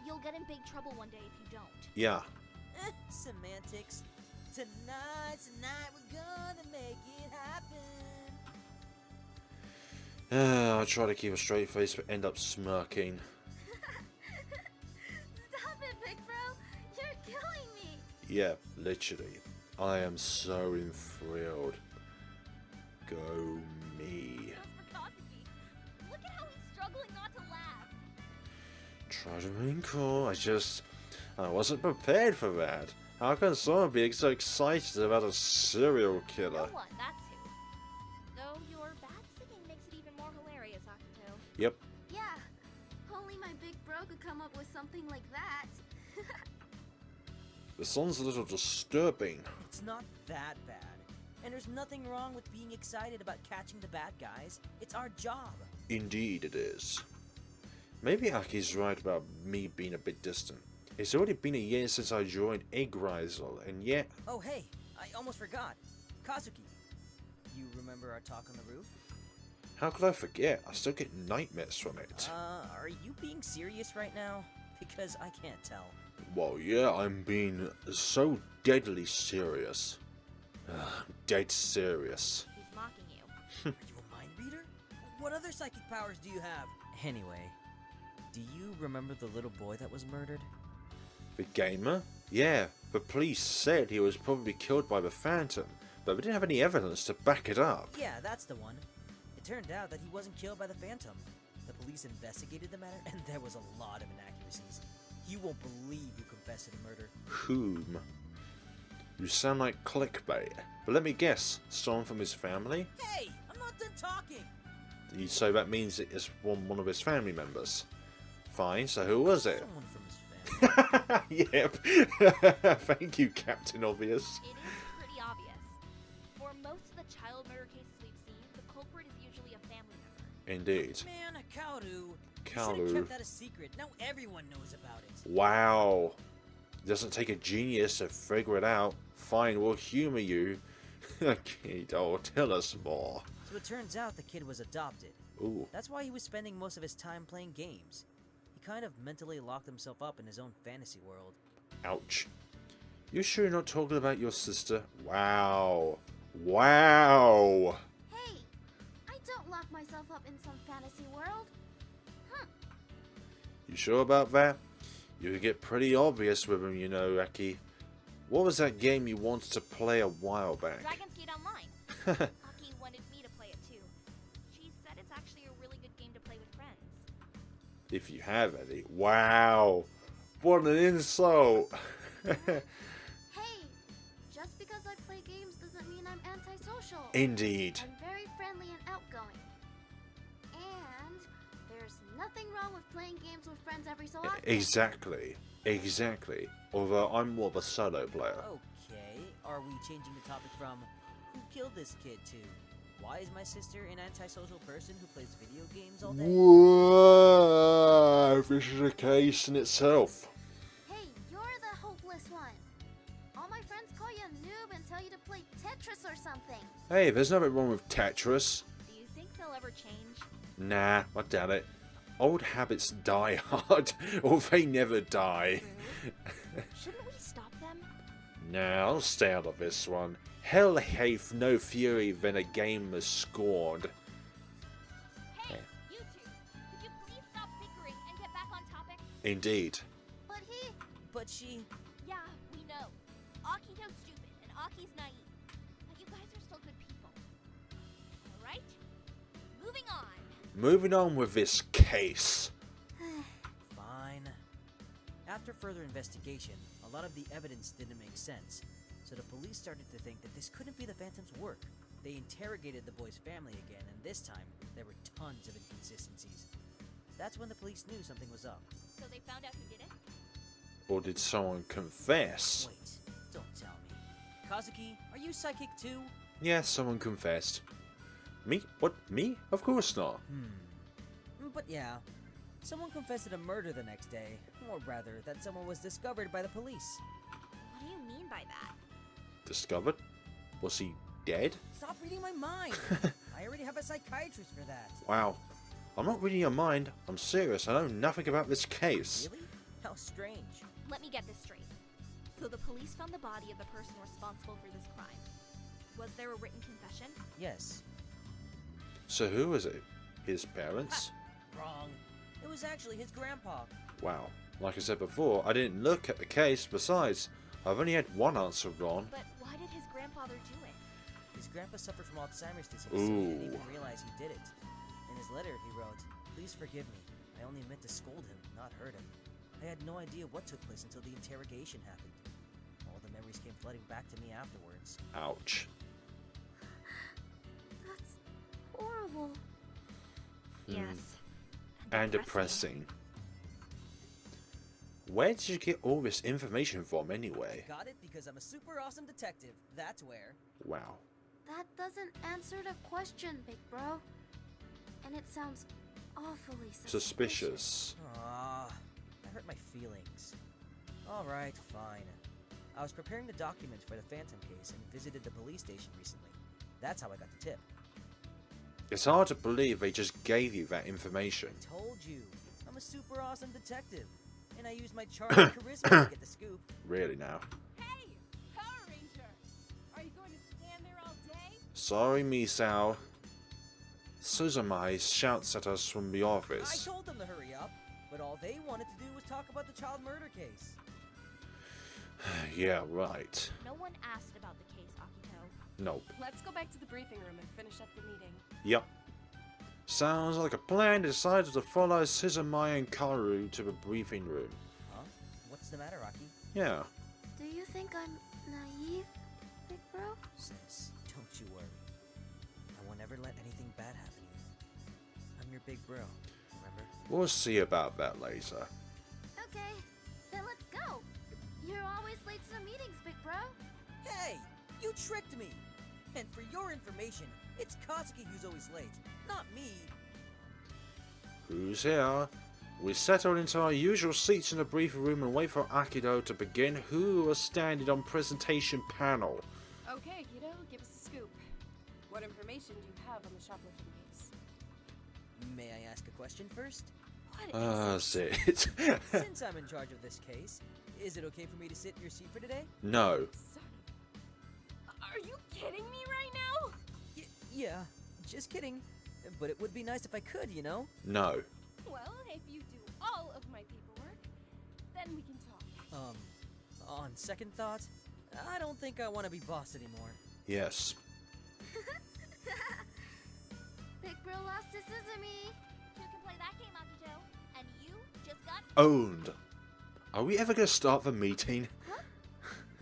You'll get in big trouble one day if you don't. Yeah. Semantics. Tonight we're gonna make it happen. I try to keep a straight face but end up smirking. Stop it, Big Bro. You're killing me. Yeah, literally. I am so enthrilled. Go me. As for Kazuki, look at how he's struggling not to laugh. Try to remain cool. I wasn't prepared for that. How can someone be so excited about a serial No killer? one, that's who. Though your bad singing makes it even more hilarious, Akito. Yep. Yeah. Only my Big Bro could come up with something like that. The song's a little disturbing. It's not that bad. And there's nothing wrong with being excited about catching the bad guys. It's our job. Indeed it is. Maybe Aki's right about me being a bit distant. It's already been a year since I joined Igrasil, and yet... Oh, hey, I almost forgot. Kazuki, you remember our talk on the roof? How could I forget? I still get nightmares from it. Are you being serious right now? Because I can't tell. Well, yeah, I'm being so deadly serious. Dead serious. He's mocking you. Are you a mind reader? What other psychic powers do you have? Anyway, do you remember the little boy that was murdered? The gamer? Yeah, the police said he was probably killed by the Phantom, but we didn't have any evidence to back it up. Yeah, that's the one. It turned out that he wasn't killed by the Phantom. The police investigated the matter, and there was a lot of inaccuracies. You won't believe you confessed to the murder. Whom? You sound like clickbait. But let me guess, someone from his family? Hey, I'm not done talking! So that means it's one of his family members. Fine, so who was it? Someone from his family. Yep. Thank you, Captain Obvious. It is pretty obvious. For most of the child murder cases we've seen, the culprit is usually a family member. Indeed. Man, Kaoru. You should Kaoru. have kept that a secret. Now everyone knows about it. Wow. It doesn't take a genius to figure it out. Fine, we'll humor you. Akito, tell us more. So it turns out the kid was adopted. Ooh. That's why he was spending most of his time playing games. He kind of mentally locked himself up in his own fantasy world. Ouch. You sure you're not talking about your sister? Wow. Wow. Hey, I don't lock myself up in some fantasy world. You sure about that? You could get pretty obvious with him, you know, Aki. What was that game you wanted to play a while back? Dragon's Gate Online. Aki wanted me to play it too. She said If you have any. Wow. What an insult. Hey, just because I play games doesn't mean I'm antisocial. Indeed. I'm very friendly and outgoing. And there's nothing wrong with playing games with friends every so often. Exactly. Exactly. Although I'm more of a solo player. Okay, are we changing the topic from who killed this kid to why is my sister an antisocial person who plays video games all day? Whoa, this is a case in itself. Hey, you're the hopeless one. All my friends call you a noob and tell you to play Tetris or something. Hey, there's nothing wrong with Tetris. Do you think they'll ever change? Nah, I doubt it. Old habits die hard, or they never die. Shouldn't we stop them? Nah, I'll stay out of this one. Hell hath no fury than a game is scored. Hey, you two! Could you please stop bickering and get back on topic? Indeed. But she... Yeah, we know. Akito's stupid and Aki's naive. But you guys are still good people. Alright? Moving on. Moving on with this case. Fine. After further investigation, a lot of the evidence didn't make sense, so the police started to think that this couldn't be the Phantom's work. They interrogated the boy's family again, and this time, there were tons of inconsistencies. That's when the police knew something was up. So they found out who did it? Or did someone confess? Wait, don't tell me. Kazuki, are you psychic too? Yeah, someone confessed. Me? What? Me? Of course not. But yeah, someone confessed to the murder the next day, or rather, that someone was discovered by the police. What do you mean by that? Discovered? Was he dead? Stop reading my mind! I already have a psychiatrist for that. Wow. I'm not reading your mind. I'm serious. I know nothing about this case. Really? How strange. Let me get this straight. So the police found the body of the person responsible for this crime. Was there a written confession? Yes. So who was it? His parents? Wrong. It was actually his grandpa. Wow. Like I said before, I didn't look at the case. Besides, I've only had one answer wrong. But why did his grandfather do it? His grandpa suffered from Alzheimer's disease, so he didn't Ooh. even realize he did it. In his letter, he wrote, "Please forgive me. I only meant to scold him, not hurt him. I had no idea what took place until the interrogation happened. All the memories came flooding back to me afterwards." Ouch. That's horrible. Yes. And depressing. Where did you get all this information from anyway? Got it because I'm a super awesome detective. That's where. Wow. That doesn't answer the question, big bro. And it sounds awfully Suspicious. Ah, that hurt my feelings. Alright, fine. I was preparing the documents for the Phantom case and visited the police station recently. That's how I got the tip. It's hard to believe they just gave you that information. I told you, I'm a super awesome detective. And I used my charm and charisma to get the scoop. Really now. Hey, Power Ranger! Are you going to stand there all day? Sorry, Misao. Suzumi shouts at us from the I office. told them to hurry up, but all they wanted to do was talk about the child murder case. Yeah, right. No one asked about the case, Akito. Nope. Let's go back to the briefing room and finish up the meeting. Yep. Sounds like a plan. Decided to follow Suzumi and Kaori to the briefing room. Huh? What's the matter, Aki? Yeah. Do you think I'm naive, big bro? Sis, don't you worry. I will never let anything bad happen to you. I'm your big bro, remember? We'll see about that later. Okay, then let's go. You're always late to the meetings, big bro. Hey! You tricked me! And for your information, it's Kazuki who's always late, not me. Who's here? We settled into our usual seats in the briefing room and wait for Akito to begin. Who are standing on presentation panel? Okay, Akito, give us a scoop. What information do you have on the shoplifting case? May I ask a question first? What is it? Sit. Since I'm in charge of this case, is it okay for me to sit in your seat for today? No. Son of... Are you kidding me right now? Yeah, just kidding. But it would be nice if I could, you know? No. Well, if you do all of my paperwork, then we can talk. On second thought, I don't think I want to be boss anymore. Yes. Big bro lost to Suzumi. You can play that game, Akito. And you Owned. Are we ever going to start the meeting? Huh?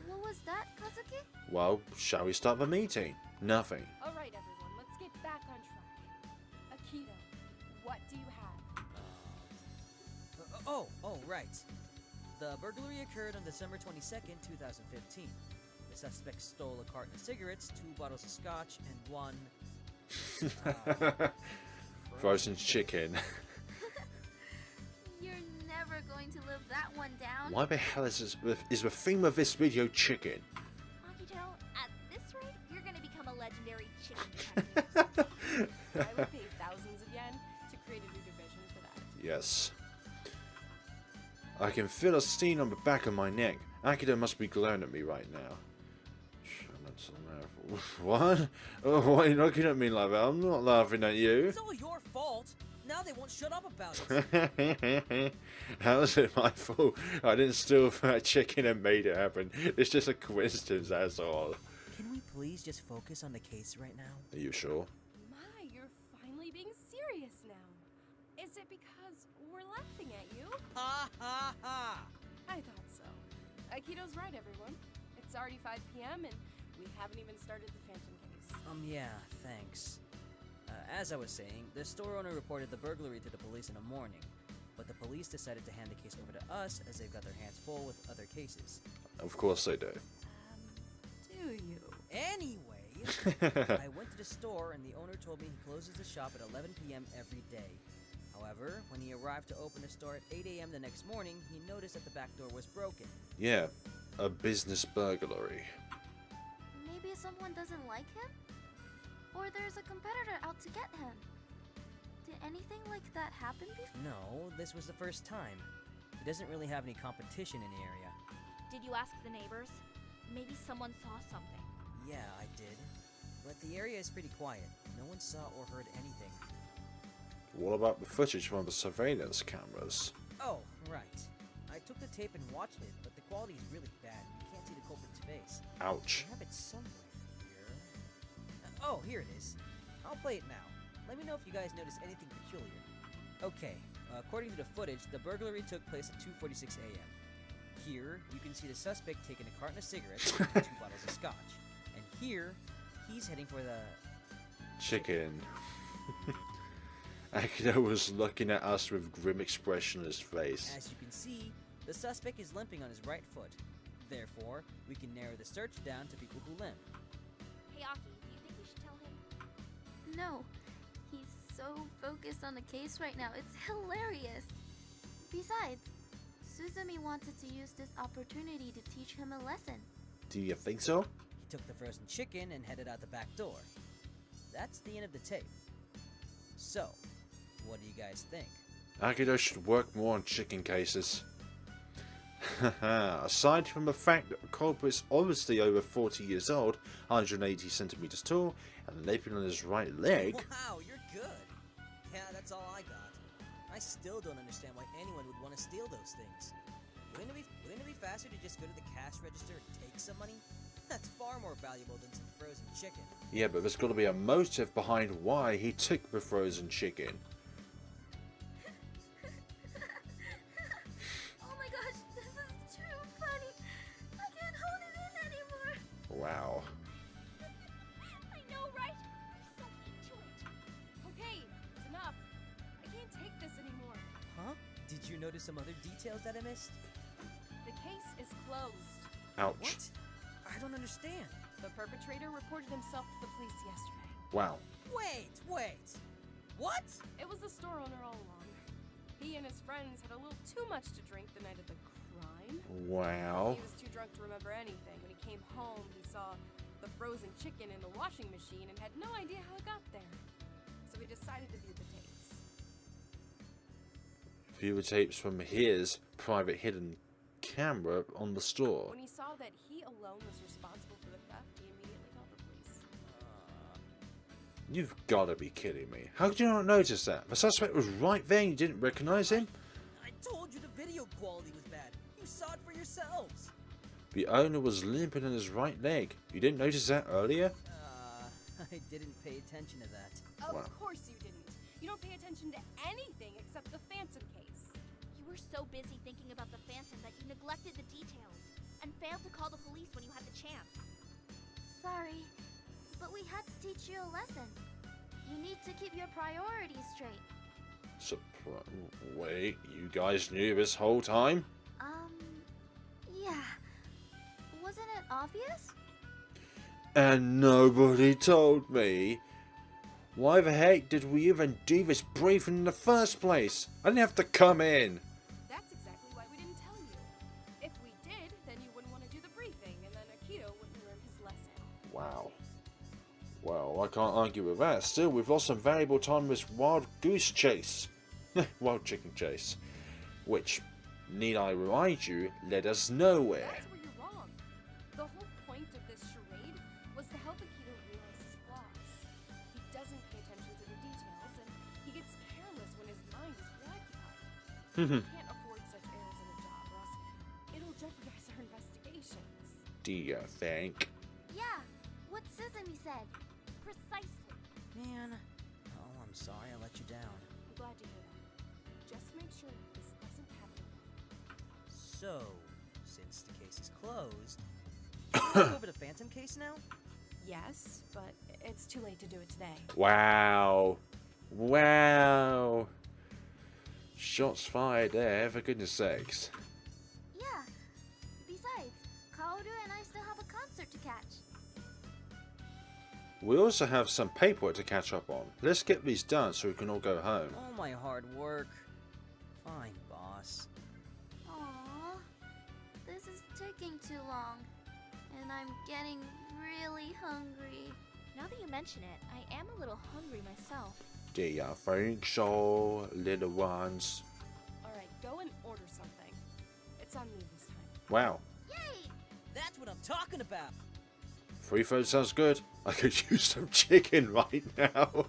What was that, Kazuki? Well, shall we start the meeting? Nothing. All right, everyone, let's get back on track. Akito, what do you have? Oh, right. The burglary occurred on December 22nd, 2015. The suspect stole a carton of cigarettes, 2 bottles of scotch, and 1... Frozen chicken. You're never going to live that one down. Why the hell is the theme of this video chicken? Akito, at this rate, you're gonna become a legendary chicken detective. I would pay thousands of yen to create a new division for that. Yes. I can feel a sting on the back of my neck. Akito must be glaring at me right now. What? Oh, why are you looking at me like that? I'm not laughing at you. It's all your fault. Now they won't shut up about it. How is it my fault? I didn't steal that chicken and made it happen. It's just a coincidence, that's all. Can we please just focus on the case right now? Are you sure? My, you're finally being serious now. Is it because we're laughing at you? Ha ha ha! I thought so. Akito's right, everyone. It's already 5 p.m. and we haven't even started the Phantom case. Yeah, thanks. As I was saying, the store owner reported the burglary to the police in the morning, but the police decided to hand the case over to us as they've got their hands full with other cases. Of course they do. Do you? Anyway, I went to the store and the owner told me he closes the shop at 11 p.m. every day. However, when he arrived to open the store at 8 a.m. the next morning, he noticed that the back door was broken. Yeah, a business burglary. Maybe someone doesn't like him? Or there's a competitor out to get him. Did anything like that happen before? No, this was the first time. He doesn't really have any competition in the area. Did you ask the neighbors? Maybe someone saw something. Yeah, I did. But the area is pretty quiet. No one saw or heard anything. What about the footage from the surveillance cameras? Oh, right. I took the tape and watched it, but the quality is really bad. You can't see the culprit's face. Ouch. I have it somewhere here. Oh, here it is. I'll play it now. Let me know if you guys notice anything peculiar. Okay, according to the footage, the burglary took place at 2:46 a.m. Here, you can see the suspect taking a carton of cigarettes and 2 bottles of scotch. And here, he's heading for the... Chicken. Akito was looking at us with grim expression on his face. As you can see, the suspect is limping on his right foot. Therefore, we can narrow the search down to people who limp. Hey, Aki, do you think we should tell him? No. He's so focused on the case right now. It's hilarious. Besides, Suzumi wanted to use this opportunity to teach him a lesson. Do you think so? He took the frozen chicken and headed out the back door. That's the end of the tape. So, what do you guys think? Akito should work more on chicken cases. Aside from the fact that the culprit is obviously over 40 years old, 180 centimeters tall, and limping on his right leg. Wow, you're good. Yeah, that's all I got. I still don't understand why anyone would want to steal those things. Wouldn't it be faster to just go to the cash register and take some money? That's far more valuable than some frozen chicken. Yeah, but there's got to be a motive behind why he took the frozen chicken. Oh my gosh, this is too funny. I can't hold it in anymore. Wow. I know, right? We're so into it. Okay, it's enough. I can't take this anymore. Huh? Did you notice some other details that I missed? The case is closed. Ouch. What? I don't understand. The perpetrator reported himself to the police yesterday. Wow. Wait. What? It was the store owner all along. He and his friends had a little too much to drink the night of the crime. Wow. He was too drunk to remember anything. When he came home, he saw the frozen chicken in the washing machine and had no idea how it got there. So he decided to view the tapes. View the tapes from his private hidden camera on the store. When he saw that he alone was responsible for the theft, he immediately called the police. You've got to be kidding me. How could you not notice that? The suspect was right there and you didn't recognize him? I told you the video quality was bad. You saw it for yourselves. The owner was limping on his right leg. You didn't notice that earlier? I didn't pay attention to that. Of Wow. course you didn't. You don't pay attention to anything except the Phantom case. You were so busy thinking about the Phantom that you neglected the details and failed to call the police when you had the chance. Sorry, but we had to teach you a lesson. You need to keep your priorities straight. Wait, you guys knew this whole time? Yeah. Wasn't it obvious? And nobody told me. Why the heck did we even do this briefing in the first place? I didn't have to come in. That's exactly why we didn't tell you. If we did, then you wouldn't want to do the briefing, and then Akito wouldn't learn his lesson. Wow. Well, I can't argue with that. Still, we've lost some valuable time with this wild goose chase. Wild chicken chase. Which, need I remind you, led us nowhere. That's where you're wrong. The whole point of this charade was to help Akito realize his flaws. He doesn't pay attention to the details, and he gets careless when his mind is preoccupied. We can't afford such errors in a job, or else it'll jeopardize our investigations. Do you think? Yeah, what Suzumi said. Precisely. Man, oh, I'm sorry I let you down. I'm glad to hear that. Just make sure this doesn't happen again. So, since the case is closed, can we go over the Phantom case now? Yes, but it's too late to do it today. Wow. Wow. Shots fired there, for goodness sakes. Yeah. Besides, Kaoru and I still have a concert to catch. We also have some paperwork to catch up on. Let's get these done so we can all go home. All my hard work. Fine, boss. Aww. This is taking too long. And I'm getting really hungry. Now that you mention it, I am a little hungry myself. Do you think so, little ones? Alright, go and order something. It's on me this time. Wow. Yay! That's what I'm talking about. Free food sounds good. I could use some chicken right now.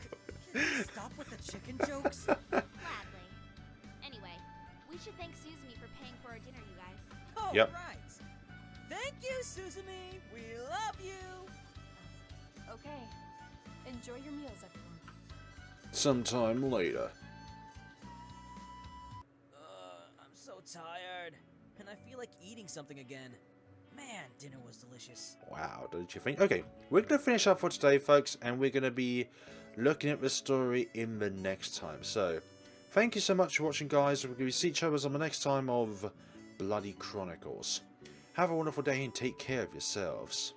Can you stop with the chicken jokes? Gladly. Anyway, we should thank Suzumi for paying for our dinner, you guys. Oh, Yep. right. Thank you, Suzumi. We love you. Okay. Enjoy your meals, everyone. Sometime later. I'm so tired. And I feel like eating something again. Man, dinner was delicious. Wow, don't you think? Okay, we're going to finish up for today, folks, and we're going to be looking at the story in the next time. So, thank you so much for watching, guys. We're going to see each other on the next time of Bloody Chronicles. Have a wonderful day and take care of yourselves.